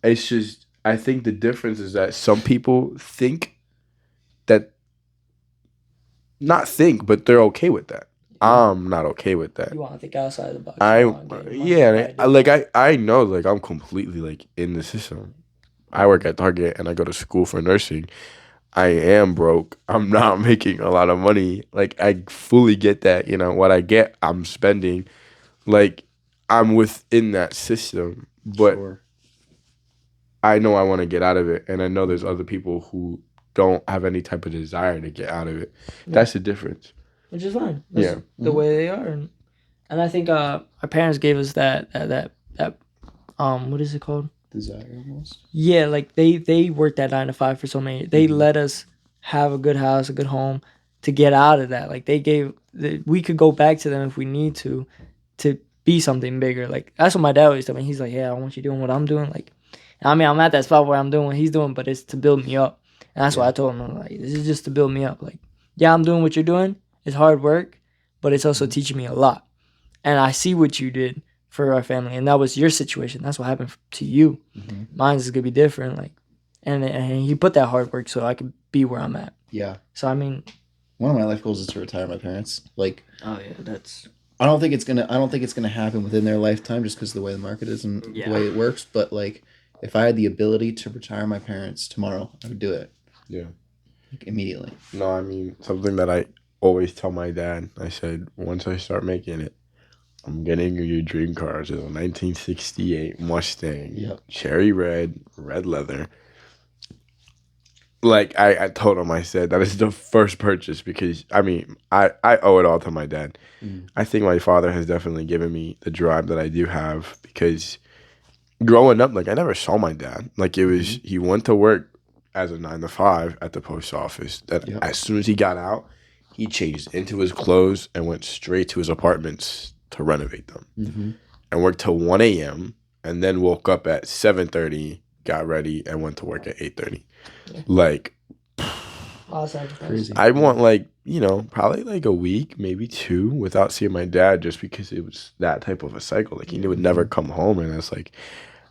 It's just, I think the difference is that some people think that, not think, but they're okay with that. I'm not okay with that. You want to think outside the box. I know, like, I'm completely like in the system. I work at Target and I go to school for nursing. I am broke. I'm not making a lot of money. Like, I fully get that. What I get, I'm spending. Like, I'm within that system, but I know I want to get out of it, and I know there's other people who don't have any type of desire to get out of it. Yeah. That's the difference. Which is fine. That's the way they are, and I think our parents gave us that what is it called? Desire almost. Yeah, like they worked that 9 to 5 for so many. They let us have a good house, a good home, to get out of that. Like we could go back to them if we need to be something bigger. Like that's what my dad always told me. He's like, yeah, I want you doing what I'm doing. Like, I mean, I'm at that spot where I'm doing what he's doing, but it's to build me up. And that's why I told him, I'm like, this is just to build me up. Like, yeah, I'm doing what you're doing. It's hard work, but it's also teaching me a lot. And I see what you did for our family, and that was your situation. That's what happened to you. Mm-hmm. Mine is gonna be different. Like, and he put that hard work so I could be where I'm at. Yeah. So I mean, one of my life goals is to retire my parents. Like, oh yeah, that's. I don't think it's gonna happen within their lifetime, just because of the way the market is and the way it works. But like, if I had the ability to retire my parents tomorrow, I would do it. Yeah. Like, immediately. No, I mean, something that I always tell my dad. I said, once I start making it, I'm getting you your dream car. It's a 1968 Mustang, cherry red leather. Like, I told him, I said, that is the first purchase because, I mean, I owe it all to my dad. Mm. I think my father has definitely given me the drive that I do have because growing up, like, I never saw my dad. Like, it was, he went to work as a 9 to 5 at the post office. That as soon as he got out, he changed into his clothes and went straight to his apartments to renovate them, and worked till 1 a.m. and then woke up at 7:30, got ready, and went to work at 8:30. Like, crazy. I want like probably like a week, maybe 2, without seeing my dad, just because it was that type of a cycle. Like, he would never come home, and it's like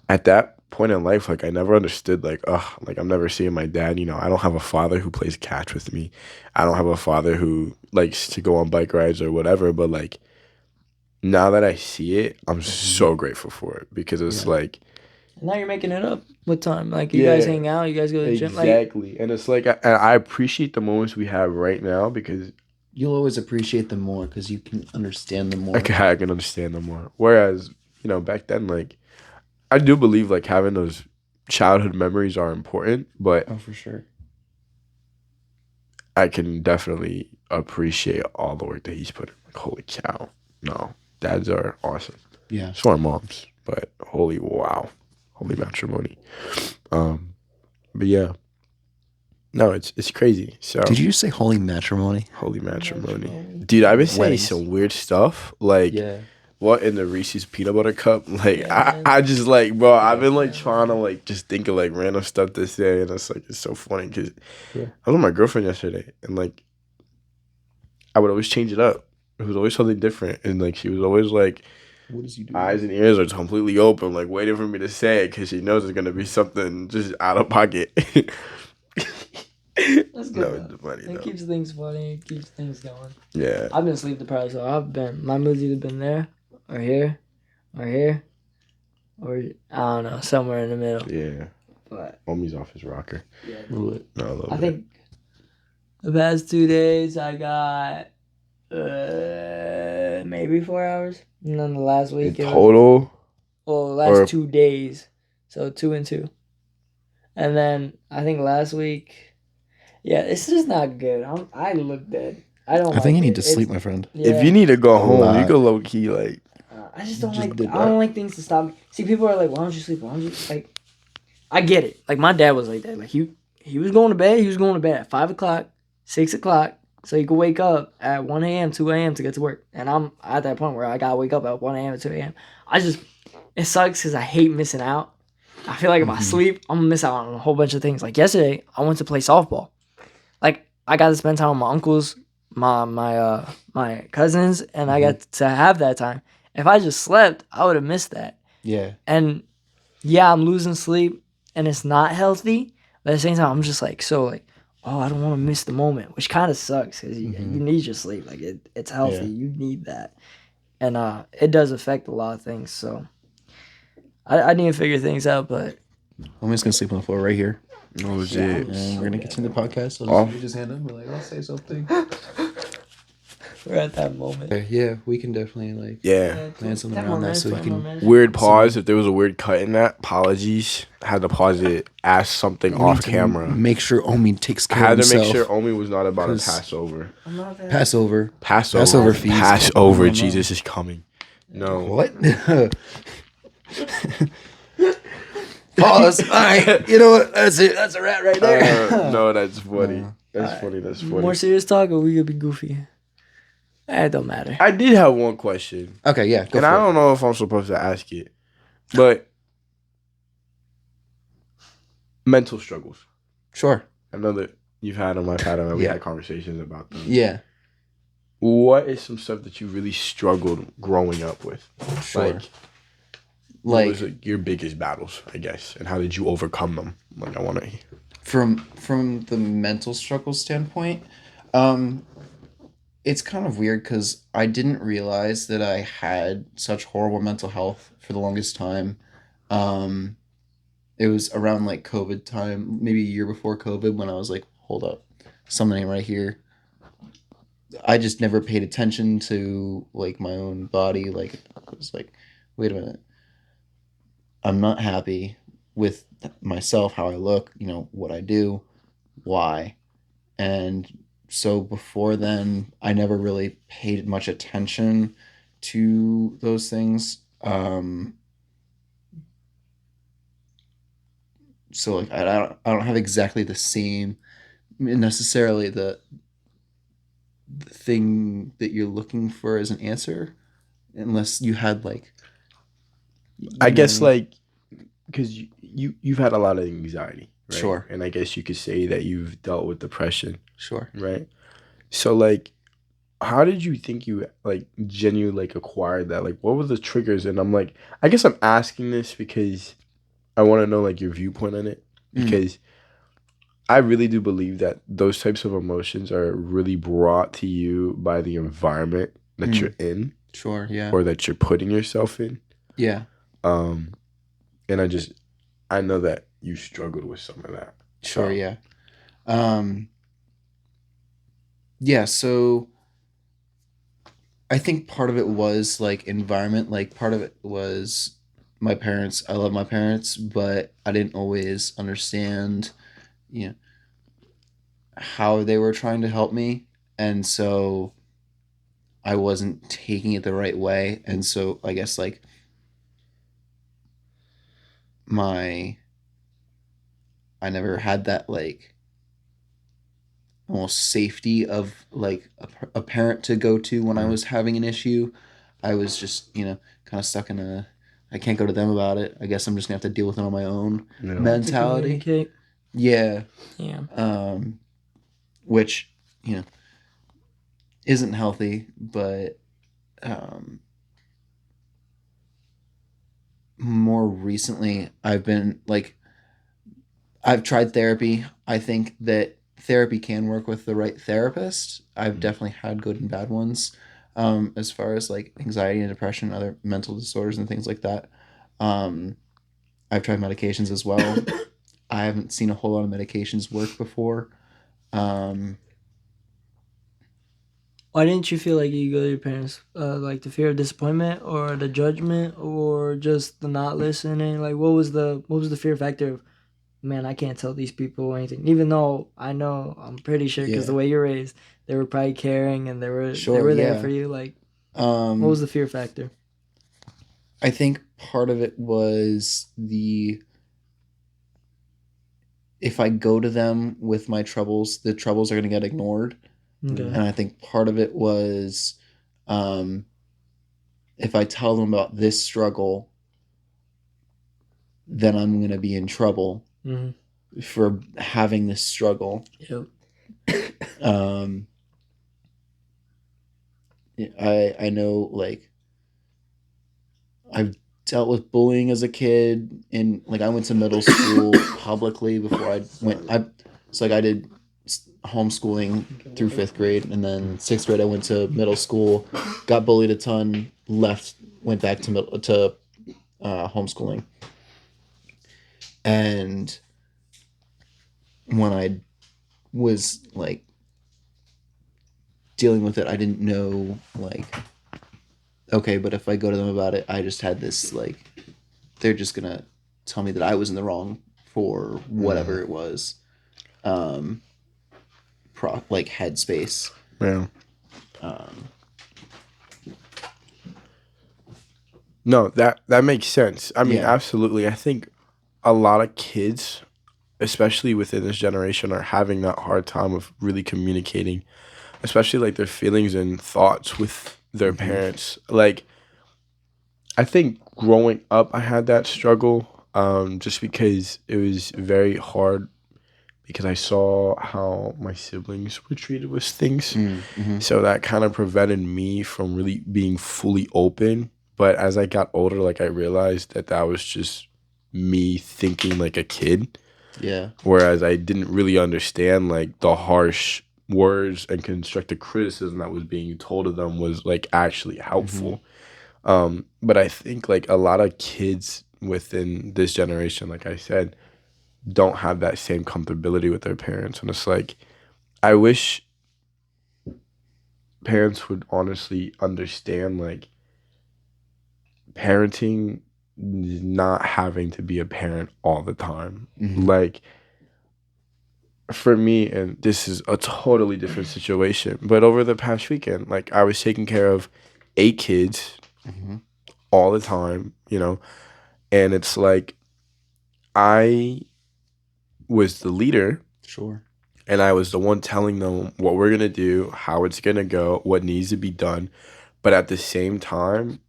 at that point in life, like I never understood like I'm never seeing my dad. I don't have a father who plays catch with me. I don't have a father who likes to go on bike rides or whatever. But like, now that I see it, I'm so grateful for it because it's like. Now you're making it up with time. Like, you guys hang out, you guys go to the gym. Exactly. And it's like, I appreciate the moments we have right now because. You'll always appreciate them more because you can understand them more. I can understand them more. Whereas, back then, like, I do believe like having those childhood memories are important, but. Oh, for sure. I can definitely appreciate all the work that he's put in. Like, holy cow. No, dads are awesome. Yeah. So are moms, but holy matrimony. But yeah. No, it's crazy. So did you say holy matrimony? Holy matrimony. Dude, I've been saying some weird stuff. Like, what in the Reese's peanut butter cup? Like, I just like, bro, I've been like trying to like just think of like random stuff to say, and it's like, it's so funny because I was with my girlfriend yesterday, and like, I would always change it up. It was always something different, and like, she was always like, what does he do? Eyes and ears are completely open, like waiting for me to say it because she knows it's gonna be something just out of pocket. That's good. No, it's funny. It keeps things funny. It keeps things going. Yeah. I've been sleep deprived, so my mood's either been there, or here, or I don't know, somewhere in the middle. Yeah. But homie's off his rocker. Yeah. No, I think The past 2 days, I got maybe 4 hours. And then the last week, in total? The last 2 days. So 2 and 2. And then I think last week, yeah, it's just not good. I look dead. I think you need to sleep, my friend. Yeah. If you need to go home, you go low key like. I just don't like. I don't like things to stop me. See, people are like, "Why don't you sleep? Why don't you like?" I get it. Like my dad was like that. Like he was going to bed. He was going to bed at 5:00, 6:00, so he could wake up at 1 a.m., 2 a.m. to get to work. And I'm at that point where I gotta wake up at 1 a.m. and 2 a.m. It sucks because I hate missing out. I feel like if I sleep, I'm gonna miss out on a whole bunch of things. Like yesterday, I went to play softball. Like I got to spend time with my uncles, my cousins, and I got to have that time. If I just slept, I would have missed that. Yeah. And yeah, I'm losing sleep, and it's not healthy. But at the same time, I'm just like oh, I don't want to miss the moment, which kind of sucks because you need your sleep. Like it's healthy, you need that, and it does affect a lot of things. So I need to figure things out, but I'm just gonna sleep on the floor right here. Oh shit! And we're gonna continue the podcast. So just hand up. We're like, I'll say something. We're at that moment. Yeah, we can definitely plan something around that so we can. Weird pause. If there was a weird cut in that, apologies. I had to pause it. Ask something off camera. Make sure Omi takes care of I had himself. to make sure Omi was not about to pass over. Passover. Passover feast. Passover. Jesus is coming. No. What? Pause. All right. You know what? That's it. That's a wrap right there. No, that's funny. That's funny. That's funny. More serious talk, or we could be goofy. It don't matter. I did have one question. Okay, yeah. And I don't know if I'm supposed to ask it, but mental struggles. Sure. I know that you've had them. I've had them. And we had conversations about them. Yeah. What is some stuff that you really struggled growing up with? Sure. What was your biggest battles, I guess, and how did you overcome them? Like, I want to. From the mental struggle standpoint, it's kind of weird because I didn't realize that I had such horrible mental health for the longest time. It was around like COVID time, maybe a year before COVID, when I was like, hold up, something ain't right here. I just never paid attention to like my own body. Like, I was like, wait a minute. I'm not happy with myself, how I look, what I do, why. And so before then, I never really paid much attention to those things. So like I don't have exactly the same necessarily the thing that you're looking for as an answer, unless you had like. I guess like because you've had a lot of anxiety, right? Sure. And I guess you could say that you've dealt with depression. Sure. Right. So like, how did you think you like genuinely like acquired that? Like, what were the triggers? And I'm like, I guess I'm asking this because I want to know like your viewpoint on it, because I really do believe that those types of emotions are really brought to you by the environment that you're in. Sure. Yeah. Or that you're putting yourself in. Yeah. And I know that you struggled with some of that. Sure. Yeah. Yeah. So I think part of it was like environment. Like part of it was my parents. I love my parents, but I didn't always understand, how they were trying to help me. And so I wasn't taking it the right way. And so I guess like I never had that like almost safety of like a parent to go to when I was having an issue. I was just, kind of stuck in I can't go to them about it. I guess I'm just gonna have to deal with it on my own mentality. Yeah. Yeah. Which, isn't healthy, but more recently I've tried therapy. I think that therapy can work with the right therapist. I've definitely had good and bad ones, as far as like anxiety and depression, other mental disorders and things like that. I've tried medications as well. I haven't seen a whole lot of medications work before. Why didn't you feel like you go to your parents? Like the fear of disappointment, or the judgment, or just the not listening? Like, what was the fear factor of, man, I can't tell these people anything, even though I'm pretty sure, because the way you're raised, they were probably caring and they were there for you. Like, what was the fear factor? I think part of it was if I go to them with my troubles, the troubles are going to get ignored. Okay. And I think part of it was, if I tell them about this struggle, then I'm going to be in trouble for having this struggle. Yep. I know, like, I've dealt with bullying as a kid, and like I went to middle school publicly before I went. I did homeschooling through 5th grade, and then 6th grade I went to middle school, got bullied a ton, left, went back to homeschooling, and when I was like dealing with it, I didn't know, like, okay, but if I go to them about it, I just had this, like, they're just gonna tell me that I was in the wrong for whatever it was, like headspace. Yeah. No, that makes sense. I mean, absolutely. I think a lot of kids, especially within this generation, are having that hard time of really communicating, especially like their feelings and thoughts with their parents. Like, I think growing up, I had that struggle, just because it was very hard, because I saw how my siblings were treated with things. So that kind of prevented me from really being fully open. But as I got older, like, I realized that was just me thinking like a kid. Yeah. Whereas I didn't really understand, like, the harsh words and constructive criticism that was being told of them was, like, actually helpful. But I think, like, a lot of kids within this generation, like I said, don't have that same comfortability with their parents. And it's like, I wish parents would honestly understand, like, parenting is not having to be a parent all the time. Like, for me, and this is a totally different situation, but over the past weekend, like, I was taking care of 8 kids all the time, and it's like, I was the leader. Sure. And I was the one telling them what we're going to do, how it's going to go, what needs to be done. But at the same time,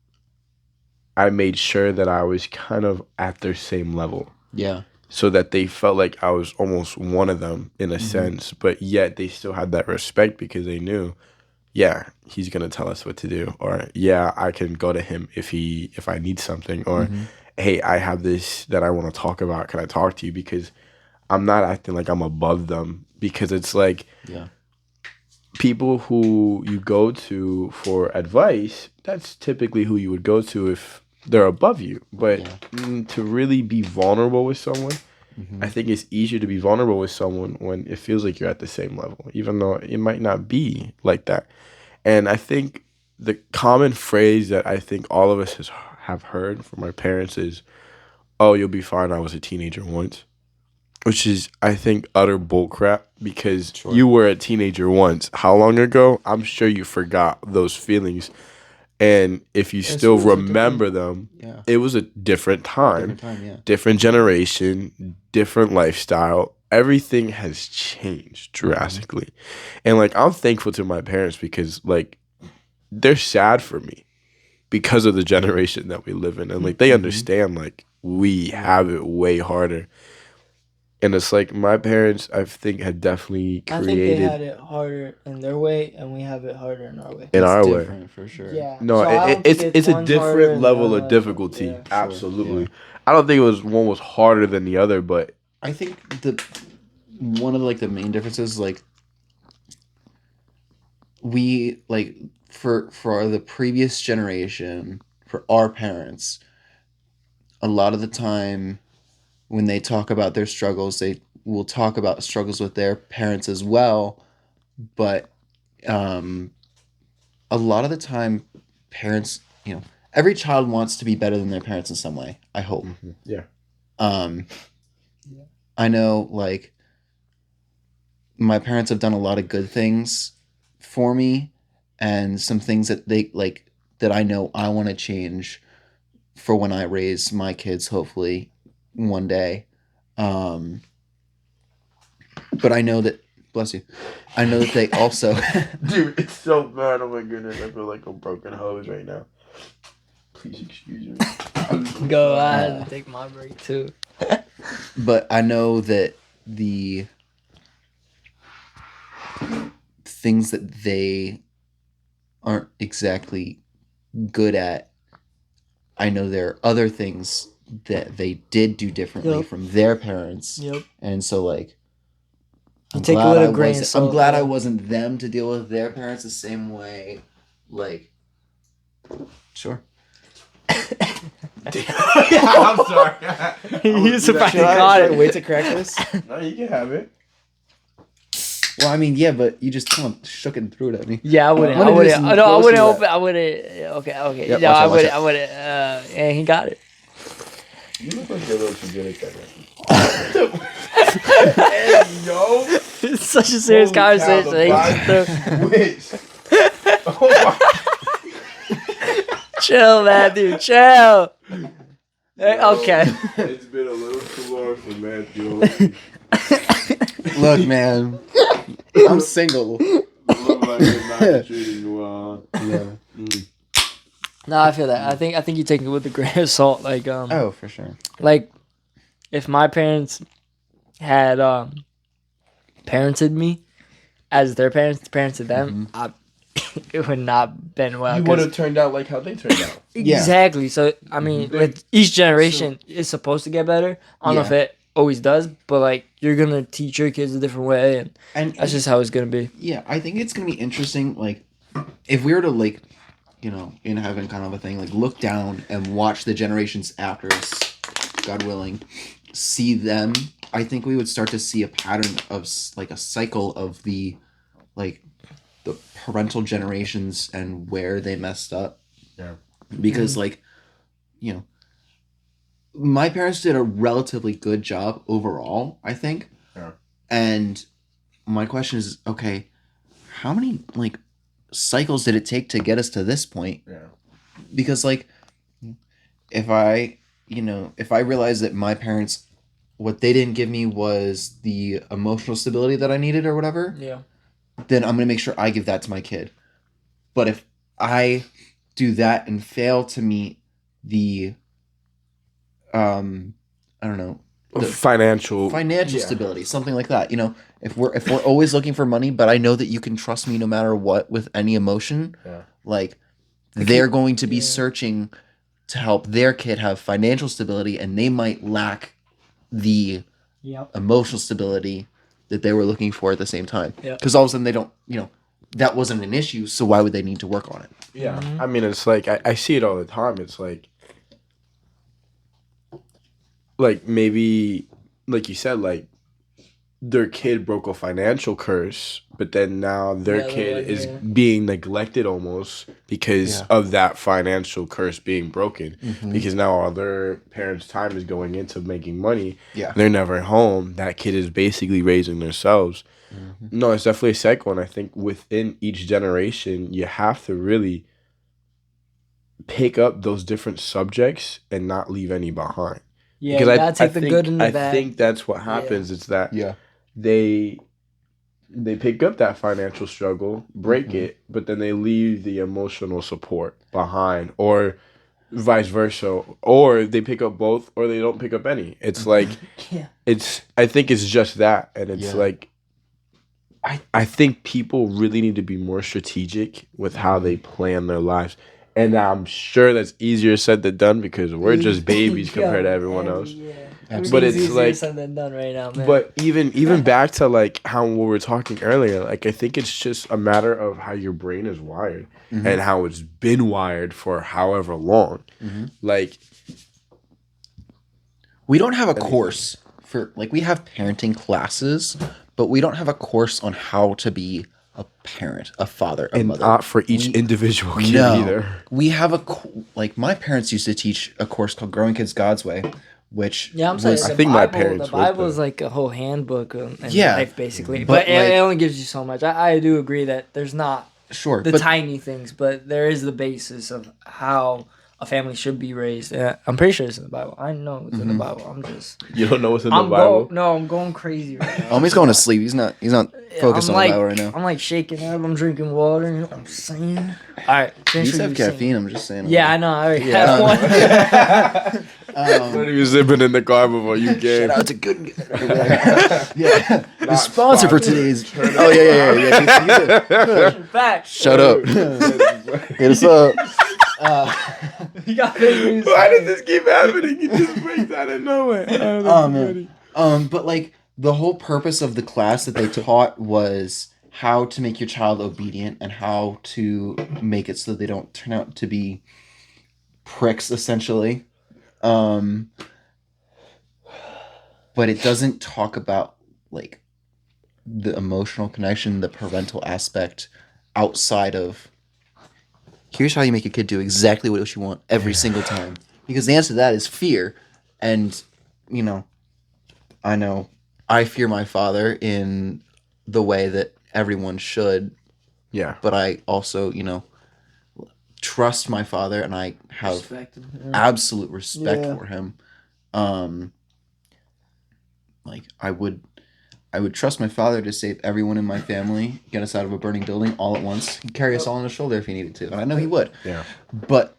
I made sure that I was kind of at their same level. Yeah. So that they felt like I was almost one of them in a sense, but yet they still had that respect, because they knew, yeah, he's going to tell us what to do, or yeah, I can go to him if I need something, or hey, I have this that I want to talk about. Can I talk to you? Because I'm not acting like I'm above them, because it's like, people who you go to for advice, that's typically who you would go to if they're above you. But to really be vulnerable with someone, I think it's easier to be vulnerable with someone when it feels like you're at the same level, even though it might not be like that. And I think the common phrase that I think all of us have heard from our parents is, oh, you'll be fine, I was a teenager once. Which is, I think, utter bullcrap, because you were a teenager once. How long ago? I'm sure you forgot those feelings. And if you still remember them, it was a different time, different generation, different lifestyle. Everything has changed drastically. And, like, I'm thankful to my parents, because, like, they're sad for me because of the generation that we live in. And, like, they understand, like, we have it way harder. And it's like, my parents, I think, had definitely created. I think they had it harder in their way, and we have it harder in our way. In our way, different for sure. Yeah. No, so it's a different level of difficulty. Yeah. Absolutely. Sure. I don't think one was harder than the other, but I think one of the, like, the main differences, like, we, like, for the previous generation, for our parents, a lot of the time, when they talk about their struggles, they will talk about struggles with their parents as well, but a lot of the time, parents, every child wants to be better than their parents in some way. I hope. Mm-hmm. Yeah. I know, like, my parents have done a lot of good things for me, and some things that they like that I know I want to change for when I raise my kids, hopefully one day. But I know that, bless you, I know that they also. Dude, it's so bad. Oh my goodness, I feel like a broken hose right now. Please excuse me. Go, I had to take my break too. But I know that the things that they aren't exactly good at, I know there are other things that they did do differently from their parents. Yep. And so, like, I'm glad I wasn't them to deal with their parents the same way. Like, sure. I'm sorry. You surprised you got it. Wait to correct this? No, you can have it. Well, I mean, yeah, but you just kind of shook it and threw it at me. Yeah, I wouldn't. I wouldn't open. I wouldn't. Okay. Yep, no, I wouldn't. I wouldn't. And he got it. You look like you're a little too good at that. Hey, yo. It's such a serious conversation. Oh my. Chill, Matthew. Chill. Okay. It's been a little too long for Matthew. Look, man. I'm single. Look like you're not treating you well. Yeah. No, I feel that. I think you take it with a grain of salt. Like, oh, for sure. Like, if my parents had parented me as their parents parented them, it would not been well. You would have turned out like how they turned out. Exactly. So I mean, with each generation, it's supposed to get better. I don't know if it always does, but like you're gonna teach your kids a different way, and that's just how it's gonna be. Yeah, I think it's gonna be interesting. Like, if we were to like, in heaven kind of a thing, like look down and watch the generations after us, God willing, see them. I think we would start to see a pattern of like a cycle of the parental generations and where they messed up. Yeah. Because my parents did a relatively good job overall, I think. Yeah. And my question is, okay, how many cycles did it take to get us to this point? Yeah. Because if I realize that my parents, what they didn't give me was the emotional stability that I needed or whatever. Yeah. Then I'm going to make sure I give that to my kid. But if I do that and fail to meet the, I don't know, financial stability, something like that. If we're always looking for money, but I know that you can trust me no matter what with any emotion, they're going to be searching to help their kid have financial stability, and they might lack the emotional stability that they were looking for at the same time. Because all of a sudden they don't, that wasn't an issue, so why would they need to work on it? Yeah. Mm-hmm. I mean, it's like, I see it all the time. It's like maybe, like you said, like their kid broke a financial curse, but then now their kid is being neglected almost because of that financial curse being broken. Mm-hmm. Because now all their parents' time is going into making money. Yeah. They're never home. That kid is basically raising themselves. Mm-hmm. No, it's definitely a cycle. And I think within each generation, you have to really pick up those different subjects and not leave any behind. Yeah, because you gotta take the good and the bad. I think that's what happens. It's that they pick up that financial struggle, break it, but then they leave the emotional support behind, or vice versa, or they pick up both, or they don't pick up any. It's like, I think it's just that, and it's like, I think people really need to be more strategic with how they plan their lives. And I'm sure that's easier said than done because we're just babies compared to everyone else. Yeah. But it's like said than done right now, man. But even back to like how we were talking earlier, like I think it's just a matter of how your brain is wired and how it's been wired for however long. Mm-hmm. Like we don't have a course for we have parenting classes, but we don't have a course on how to be a parent, a father, a and mother. not for each individual kid either. We have my parents used to teach a course called Growing Kids God's Way, which I'm saying I think my parents. The Bible is like a whole handbook in Yeah. life, basically. But it only gives you so much. I do agree that there's not the tiny things, but there is the basis of how a family should be raised. I'm pretty sure it's in the Bible. I know it's in the Bible. I'm just. You don't know what's in the Bible? I'm going crazy right now. He's going to sleep. He's not focused on the Bible right now. I'm like shaking up. I'm drinking water. You know what I'm saying? All right. You have caffeine. I'm just saying. Yeah, I know. I already have one. When he was zipping in the car before you came. Shout out to Good. Yeah. The sponsor for today's. Oh yeah. Back. Shut up. Hit us up. You got big news. Why does this keep happening? It just breaks out of nowhere. But like the whole purpose of the class that they taught was how to make your child obedient and how to make it so they don't turn out to be pricks, essentially. But it doesn't talk about like the emotional connection, the parental aspect outside of here's how you make your kid do exactly what you want every single time. Because the answer to that is fear. And, I know I fear my father in the way that everyone should. Yeah. But I also, trust my father and I have absolute respect for him. Like I would trust my father to save everyone in my family, get us out of a burning building all at once. He'd carry us all on his shoulder if he needed to. And I know he would. Yeah. But,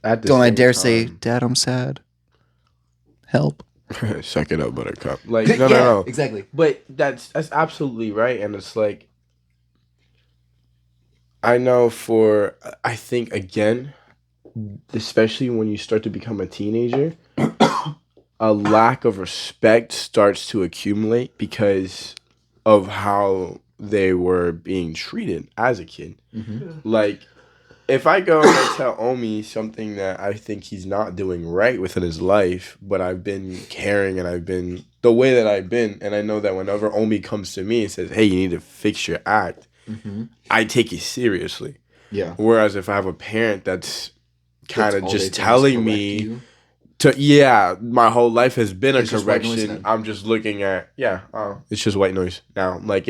don't I dare say, Dad, I'm sad. Help. Suck it up, buttercup. Like, no. Exactly. But that's absolutely right. And it's like, I know I think, again, especially when you start to become a teenager, a lack of respect starts to accumulate because of how they were being treated as a kid. Mm-hmm. Like, if I go and I tell Omi something that I think he's not doing right within his life, but I've been caring and I've been the way that I've been, and I know that whenever Omi comes to me and says, hey, you need to fix your act, I take it seriously. Yeah. Whereas if I have a parent that's kind of just telling me my whole life has been a correction. I'm just looking at it's just white noise now. Like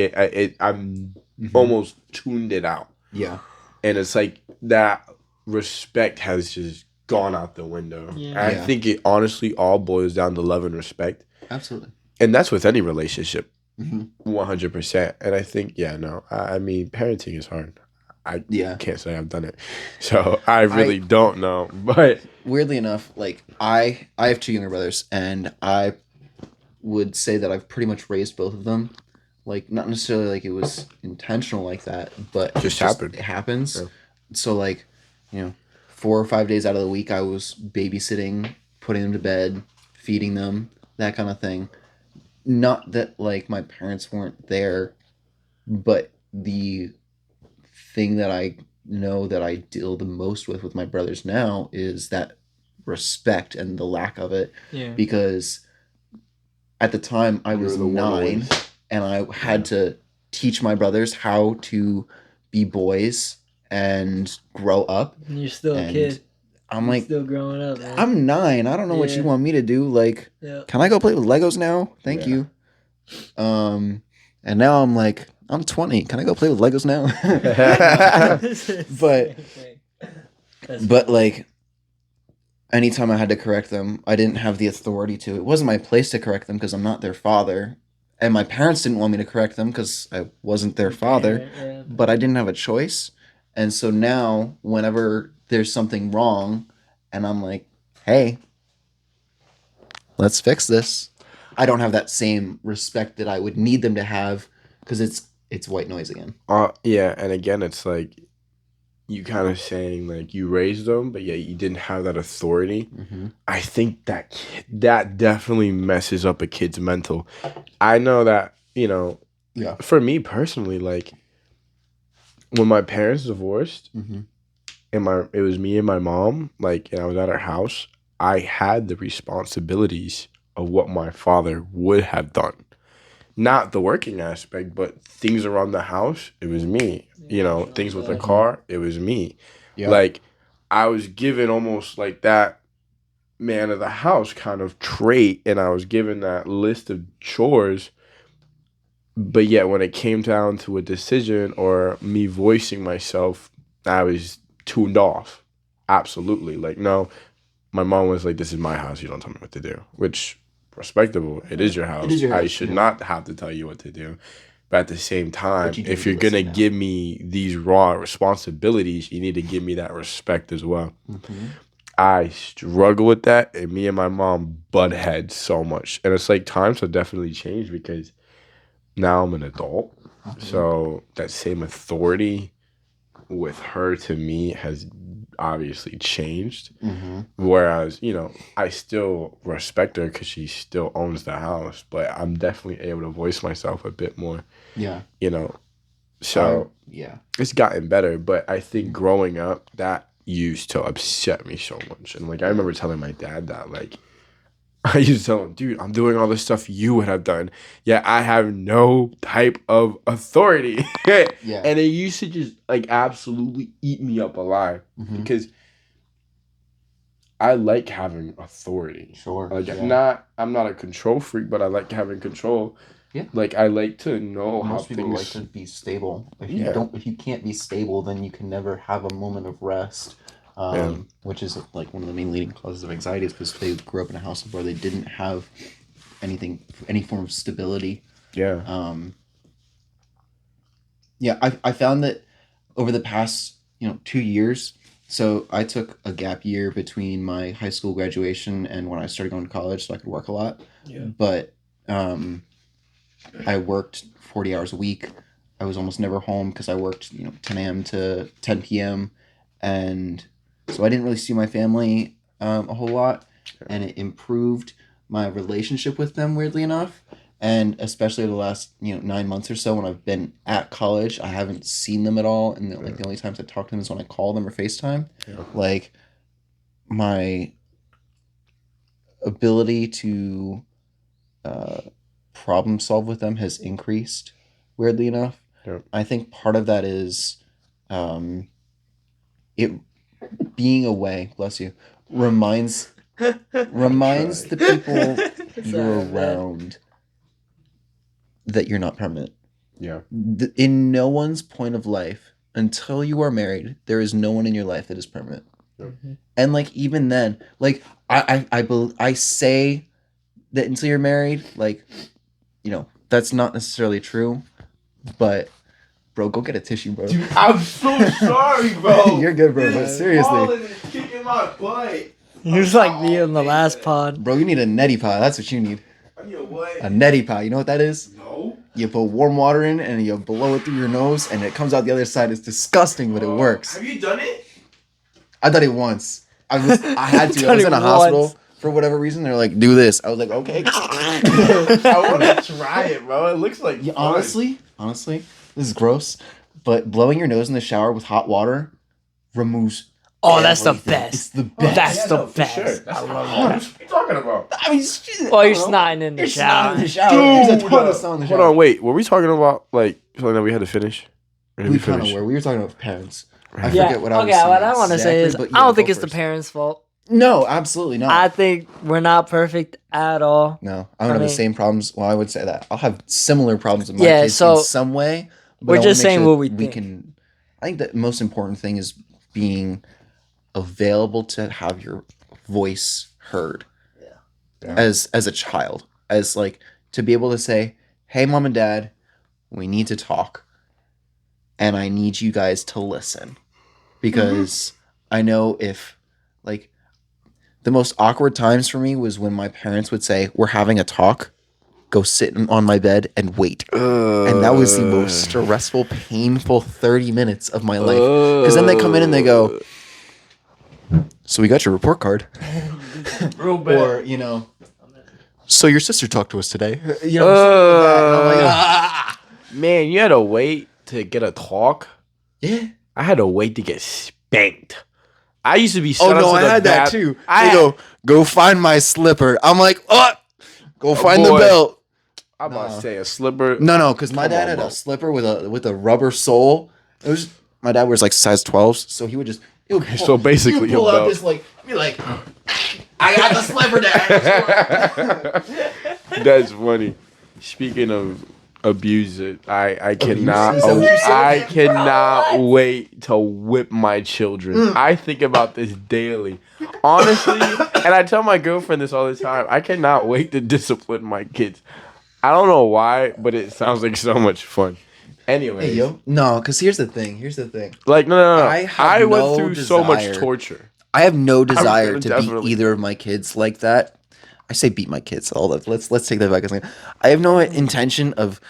I'm almost tuned it out. Yeah, and it's like that respect has just gone out the window. Yeah. I think it honestly all boils down to love and respect. Absolutely, and that's with any relationship, 100%. And I think I mean parenting is hard. I can't say I've done it. So I really don't know. But weirdly enough, like I have two younger brothers, and I would say that I've pretty much raised both of them. Like not necessarily like it was intentional like that, but just happened. It happens. Yeah. So like, 4 or 5 days out of the week I was babysitting, putting them to bed, feeding them, that kind of thing. Not that like my parents weren't there, but the thing that I know that I deal the most with my brothers now is that respect and the lack of it. Yeah. Because at the time I was 9 and I had to teach my brothers how to be boys and grow up. You're still a kid. I'm still growing up, man. I'm 9. I don't know what you want me to do. Like, can I go play with Legos now? Thank you. And now I'm like, I'm 20. Can I go play with Legos now? but like, anytime I had to correct them, I didn't have the authority to. It wasn't my place to correct them because I'm not their father. And my parents didn't want me to correct them because I wasn't their father. Yeah. But I didn't have a choice. And so now, whenever there's something wrong, and I'm like, hey, let's fix this, I don't have that same respect that I would need them to have because it's white noise again. Yeah, and again, it's like you kind of saying like you raised them, but you didn't have that authority. Mm-hmm. I think that definitely messes up a kid's mental. I know that, for me personally, like when my parents divorced, and it was me and my mom, like, and I was at our house, I had the responsibilities of what my father would have done. not the working aspect, but things around the house, it was me. You know, things with the car, it was me. Yeah. Like, I was given almost like that man of the house kind of trait, and I was given that list of chores. But yet, when it came down to a decision or me voicing myself, I was tuned off. Absolutely. Like, no, my mom was like, this is my house. You don't tell me what to do, which respectable. It is your house. It is your house. I should not have to tell you what to do. But at the same time, if you're going to give me these raw responsibilities, you need to give me that respect as well. Mm-hmm. I struggle with that, and me and my mom butt heads so much. And it's like times have definitely changed because now I'm an adult. Mm-hmm. So that same authority with her to me has obviously changed. Mm-hmm. Whereas, you know, I still respect her because she still owns the house, but I'm definitely able to voice myself a bit more. Yeah. You know, so it's gotten better. But I think growing up, that used to upset me so much. And like, I remember telling my dad that, like, I used to tell him, dude, I'm doing all this stuff you would have done. Yeah, I have no type of authority. Yeah. And it used to just, like, absolutely eat me up alive. Mm-hmm. Because I like having authority. Sure. Like, I'm not a control freak, but I like having control. Yeah. Like, I like to know how things... Most people like to be stable. If you can't be stable, then you can never have a moment of rest. Which is like one of the main leading causes of anxiety, is because they grew up in a house where they didn't have any form of stability. Yeah. I found that over the past 2 years. So I took a gap year between my high school graduation and when I started going to college, so I could work a lot. Yeah. But I worked 40 hours a week. I was almost never home because I worked 10 a.m. to 10 p.m. and so I didn't really see my family a whole lot, and it improved my relationship with them, weirdly enough. And especially the last 9 months or so, when I've been at college, I haven't seen them at all, and the only times I talk to them is when I call them or FaceTime. Yeah. Like, my ability to problem solve with them has increased, weirdly enough. Yeah. I think part of that is it being away, bless you, reminds the people you're around that you're not permanent. Yeah. In no one's point of life, until you are married, there is no one in your life that is permanent. Mm-hmm. And like, even then, like, I say that until you're married, like, that's not necessarily true, but bro, go get a tissue, bro. Dude, I'm so sorry, bro. You're good, bro, but seriously. Kicking my butt. He was like me in the last pod. Bro, you need a neti pot. That's what you need. I need a what? A neti pot. You know what that is? No. You put warm water in and you blow it through your nose and it comes out the other side. It's disgusting, but it works. Have you done it? I done it once. I had to. I was in a hospital. For whatever reason, they're like, do this. I was like, okay. I want to try it, bro. It looks like honestly, this is gross, but blowing your nose in the shower with hot water removes that's the best. It's the best. That's the best. Sure. I love that. What are you talking about? I mean, you're snotting in the shower. Dude, there's a ton of sun in the shower. Hold on, wait. Were we talking about, like, something that we had to finish? We kind of were. We were talking about parents. I forget what I was saying. Okay, what I want to say is, I don't think it's the parents' fault. No, absolutely not. I think we're not perfect at all. No, I don't have the same problems. Well, I would say that. I'll have similar problems in my case in some way. But we're just saying what we think. I think the most important thing is being available to have your voice heard. Yeah. As a child. As, like, to be able to say, hey, mom and dad, we need to talk. And I need you guys to listen. Because I know if, like... The most awkward times for me was when my parents would say, we're having a talk, go sit on my bed and wait. And that was the most stressful, painful 30 minutes of my life. Because then they come in and they go, so we got your report card. Real bad. Or, so your sister talked to us today. Like that. Man, you had to wait to get a talk? Yeah. I had to wait to get spanked. I used to be I had that too. They go find my slipper. I'm like, go find the belt. I'm about to say a slipper. No, because my dad had a slipper with a rubber sole. It was my dad wears like size 12s, so he would just so basically he would pull out this like be like, I got the slipper, Dad. That's funny. Speaking of abuse, I cannot wait to whip my children. I think about this daily, honestly, and I tell my girlfriend this all the time. I cannot wait to discipline my kids. I don't know why, but it sounds like so much fun. Anyway, no, because here's the thing. Like, no. I went through so much torture. I have no desire to beat either of my kids like that. I say beat my kids. Let's take that back a second. I have no intention of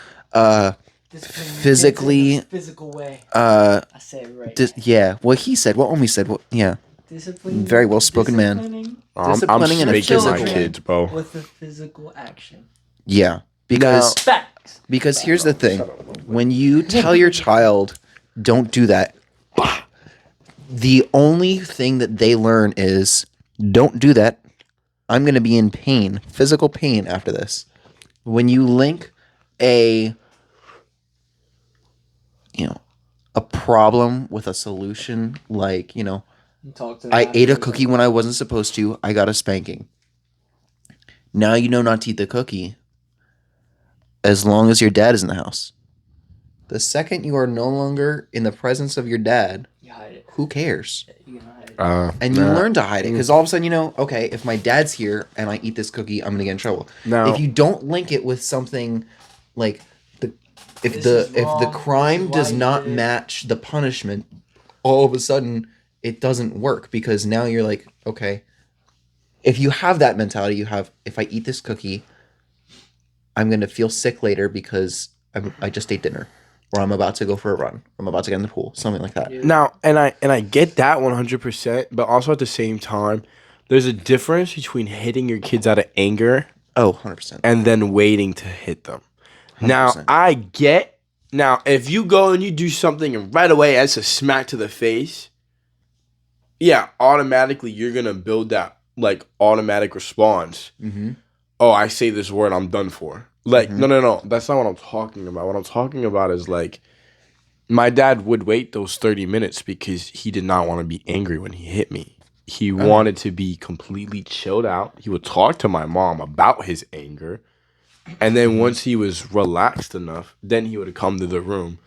physically physical way. I say it right. What he said. What Omi said. Discipline. Very well spoken man. I'm spanking my kids, bro. With a physical action. Yeah, because here's the thing: when you tell your child, "Don't do that," the only thing that they learn is, "Don't do that. I'm going to be in pain, physical pain after this." When you link a problem with a solution, like, I ate a cookie when I wasn't supposed to, I got a spanking. Now you know not to eat the cookie as long as your dad is in the house. The second you are no longer in the presence of your dad, you hide it. Who cares? You can hide it. And you learn to hide it, because all of a sudden okay, if my dad's here and I eat this cookie, I'm gonna get in trouble. Now, if you don't link it with something like if the crime does not match the punishment, all of a sudden it doesn't work, because now you're like, okay, if you have that mentality, if I eat this cookie, I'm gonna feel sick later because I just ate dinner. Or I'm about to go for a run. I'm about to get in the pool. Something like that. Now, and I get that 100%, but also at the same time, there's a difference between hitting your kids out of anger. 100%. And then waiting to hit them. 100%. Now, if you go and you do something and right away that's a smack to the face, yeah, automatically you're going to build that like automatic response. Mm-hmm. Oh, I say this word, I'm done for. Like, no. That's not what I'm talking about. What I'm talking about is like, my dad would wait those 30 minutes because he did not want to be angry when he hit me. He wanted to be completely chilled out. He would talk to my mom about his anger. And then once he was relaxed enough, then he would come to the room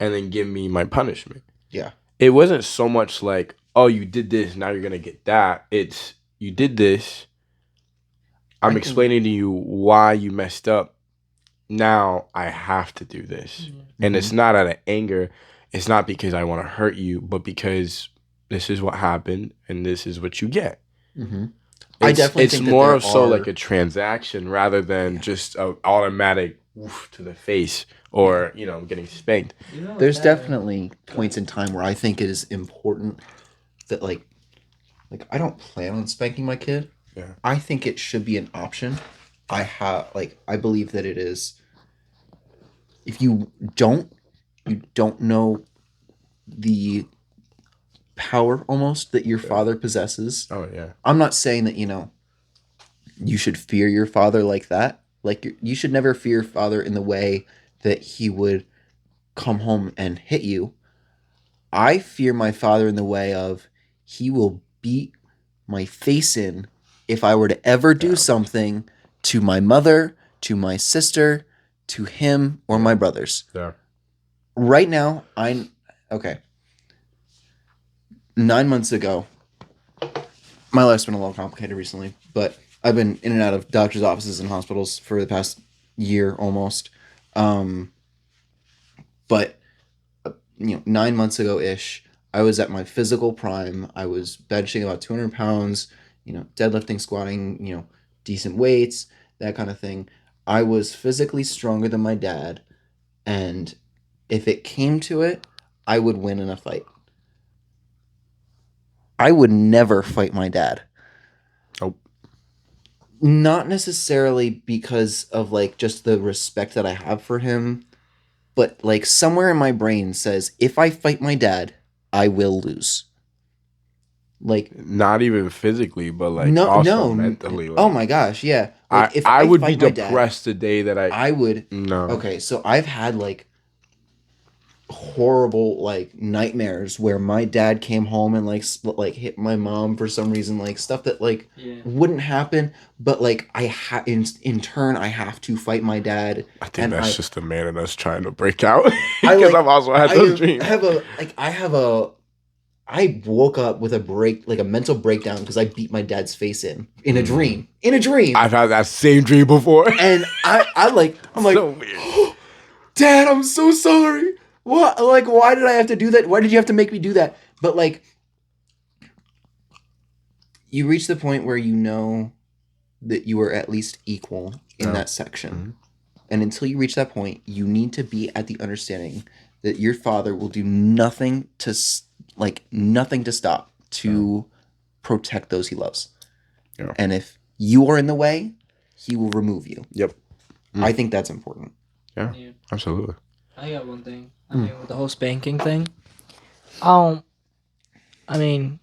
and then give me my punishment. Yeah. It wasn't so much like, oh, you did this, now you're going to get that. It's, you did this. I'm explaining to you why you messed up. Now I have to do this. Mm-hmm. And it's not out of anger. It's not because I want to hurt you, but because this is what happened and this is what you get. Mm-hmm. I definitely think more of so like a transaction rather than just an automatic woof to the face or, getting spanked. There's definitely points in time where I think it is important that like I don't plan on spanking my kid. Yeah. I think it should be an option. I believe that it is. If you don't know the power almost that your father possesses. Oh yeah. I'm not saying that you should fear your father like that. Like you should never fear your father in the way that he would come home and hit you. I fear my father in the way of he will beat my face in if I were to ever do something to my mother, to my sister, to him, or my brothers. Yeah. Right now, okay. 9 months ago, my life's been a little complicated recently, but I've been in and out of doctor's offices and hospitals for the past year almost. But 9 months ago-ish, I was at my physical prime. I was benching about 200 pounds, deadlifting, squatting, decent weights, that kind of thing. I was physically stronger than my dad, and if it came to it, I would win in a fight. I would never fight my dad. Nope. Not necessarily because of just the respect that I have for him, but somewhere in my brain says, if I fight my dad, I will lose. Like, not even physically, but like also mentally. Like, oh my gosh, yeah. Like, if I would be depressed the day that I would. No. Okay, so I've had like horrible like nightmares where my dad came home and like hit my mom for some reason, like stuff that like wouldn't happen, but like in turn I have to fight my dad. I think that's just the man in us trying to break out because I've also had those dreams. I woke up with a mental breakdown because I beat my dad's face in a dream. In a dream. I've had that same dream before. And I'm like, so weird. Oh, Dad, I'm so sorry. What? Like, why did I have to do that? Why did you have to make me do that? But like, you reach the point where you know that you are at least equal in that section. Mm-hmm. And until you reach that point, you need to be at the understanding that your father will do nothing to stop to protect those he loves. Yeah. And if you are in the way, he will remove you. Yep. I think that's important. Yeah, absolutely. I got one thing. I mean, with the whole spanking thing, I mean,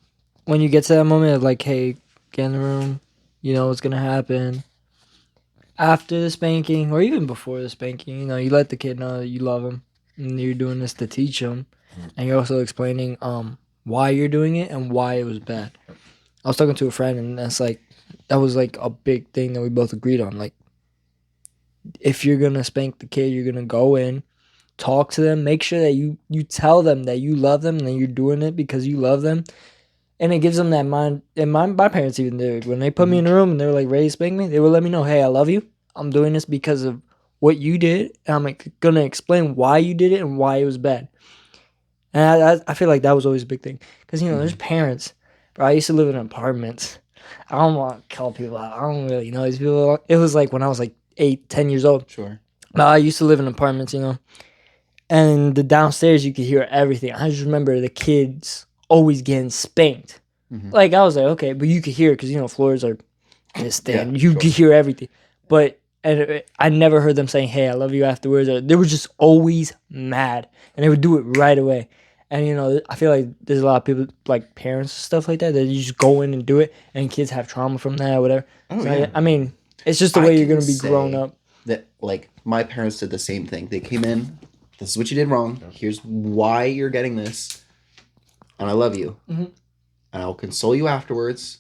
when you get to that moment of like, hey, get in the room, you know what's going to happen. After the spanking, or even before the spanking, you know, you let the kid know that you love him, and you're doing this to teach him, and you're also explaining why you're doing it and why it was bad. I was talking to a friend, and that was like a big thing that we both agreed on. Like, if you're going to spank the kid, you're going to go in, talk to them, make sure that you tell them that you love them and that you're doing it because you love them. And it gives them that mind. And my parents even did. When they put me in a room and they were like ready to spank me, they would let me know, hey, I love you. I'm doing this because of what you did. And I'm going to explain why you did it and why it was bad. And I feel like that was always a big thing. Because, you know, there's parents. Bro, I used to live in apartments. I don't want to call people out. I don't really know these people. It was like when I was like 8, 10 years old. Sure. But I used to live in apartments, you know. And the downstairs, you could hear everything. I just remember the kids always getting spanked. Mm-hmm. Like, I was like, okay, but you could hear because, you know, floors are this thin. You could hear everything. But I never heard them saying, hey, I love you afterwards. Or they were just always mad. And they would do it right away. And, you know, I feel like there's a lot of people, like parents and stuff like that you just go in and do it. And kids have trauma from that or whatever. Oh, so yeah. I mean, it's just the way you're going to be grown up. That, like, my parents did the same thing. They came in. This is what you did wrong. Here's why you're getting this. And I love you. Mm-hmm. And I'll console you afterwards.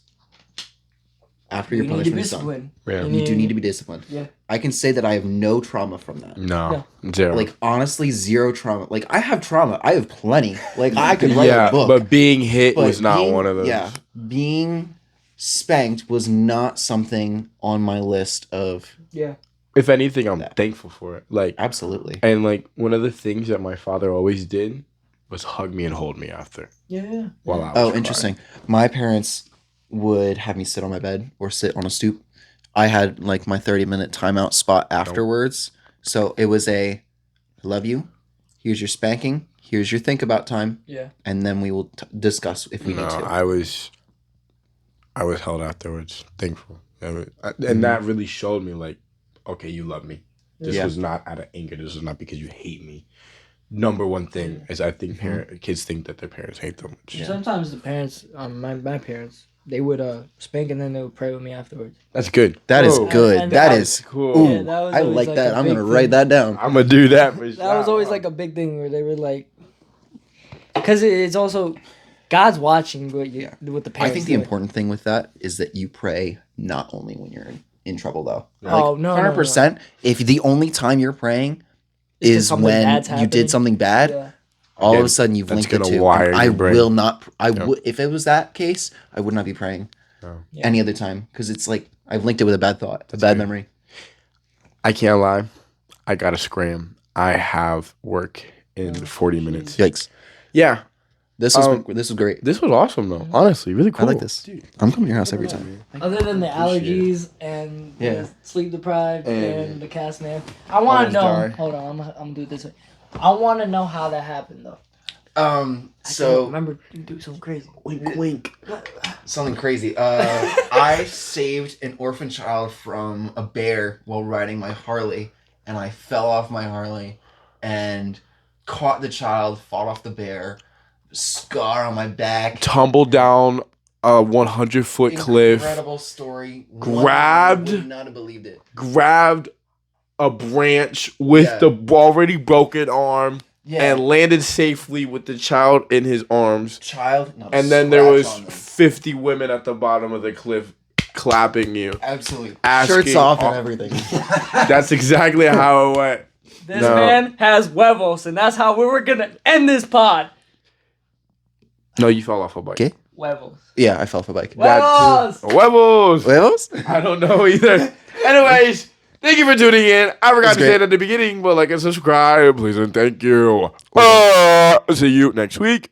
After your punishment is done. Yeah. You do need to be disciplined. Yeah. I can say that I have no trauma from that. No. Zero. Like, honestly, zero trauma. Like, I have trauma. I have plenty. Like, I could write a book. But being hit was not one of those. Yeah. Being spanked was not something on my list of... Yeah. If anything, I'm thankful for it. Like, absolutely. And like one of the things that my father always did was hug me and hold me after. Yeah. While I was interesting. My parents would have me sit on my bed or sit on a stoop. I had like my 30-minute timeout spot afterwards. So it was I love you. Here's your spanking. Here's your think about time. Yeah. And then we will discuss if we need to. I was held afterwards. Thankful. And that really showed me like, okay, you love me. This was not out of anger. This was not because you hate me. Number one thing is I think kids think that their parents hate them. Yeah. Sometimes the parents, my parents, they would spank and then they would pray with me afterwards. That's good. That is good. That is cool. Ooh, yeah, that I like that. I'm going to write that down. I'm going to do that for sure. That was always like a big thing where they were like, because it's also, God's watching what the parents I think the important thing with that is that you pray not only when you're in trouble though. Oh, no. 100%. No. If the only time you're praying is when you did something bad, all of a sudden you've linked it to. I will not. Would if it was that case, I would not be praying any other time because it's like I've linked it with a bad thought, a bad memory. I can't lie. I gotta scram. I have work in 40 minutes. Yikes. Yeah. This was great. This was awesome though. Honestly, really cool. I like this. Dude, I'm coming to your house every time. Other than the allergies and the sleep deprived and the cast man, I want to know. Hold on, I'm gonna do it this way. I want to know how that happened though. So remember you do something crazy. Wink, wink. Something crazy. I saved an orphan child from a bear while riding my Harley, and I fell off my Harley and caught the child, fought off the bear. Scar on my back, tumbled down a 100-foot cliff. Incredible story. Would not have believed it. Grabbed a branch with the already broken arm. Yeah. And landed safely with the child in his arms. And then there was 50 women at the bottom of the cliff clapping you. Absolutely. Shirts off and everything. That's exactly how it went. This man has huevos, and that's how we were going to end this pod. No, you fell off a bike. Okay. Huevos. Yeah, I fell off a bike. Huevos! Huevos! Huevos? I don't know either. Anyways... Thank you for tuning in. I forgot to say it at the beginning, but like and subscribe, please and thank you. See you next week.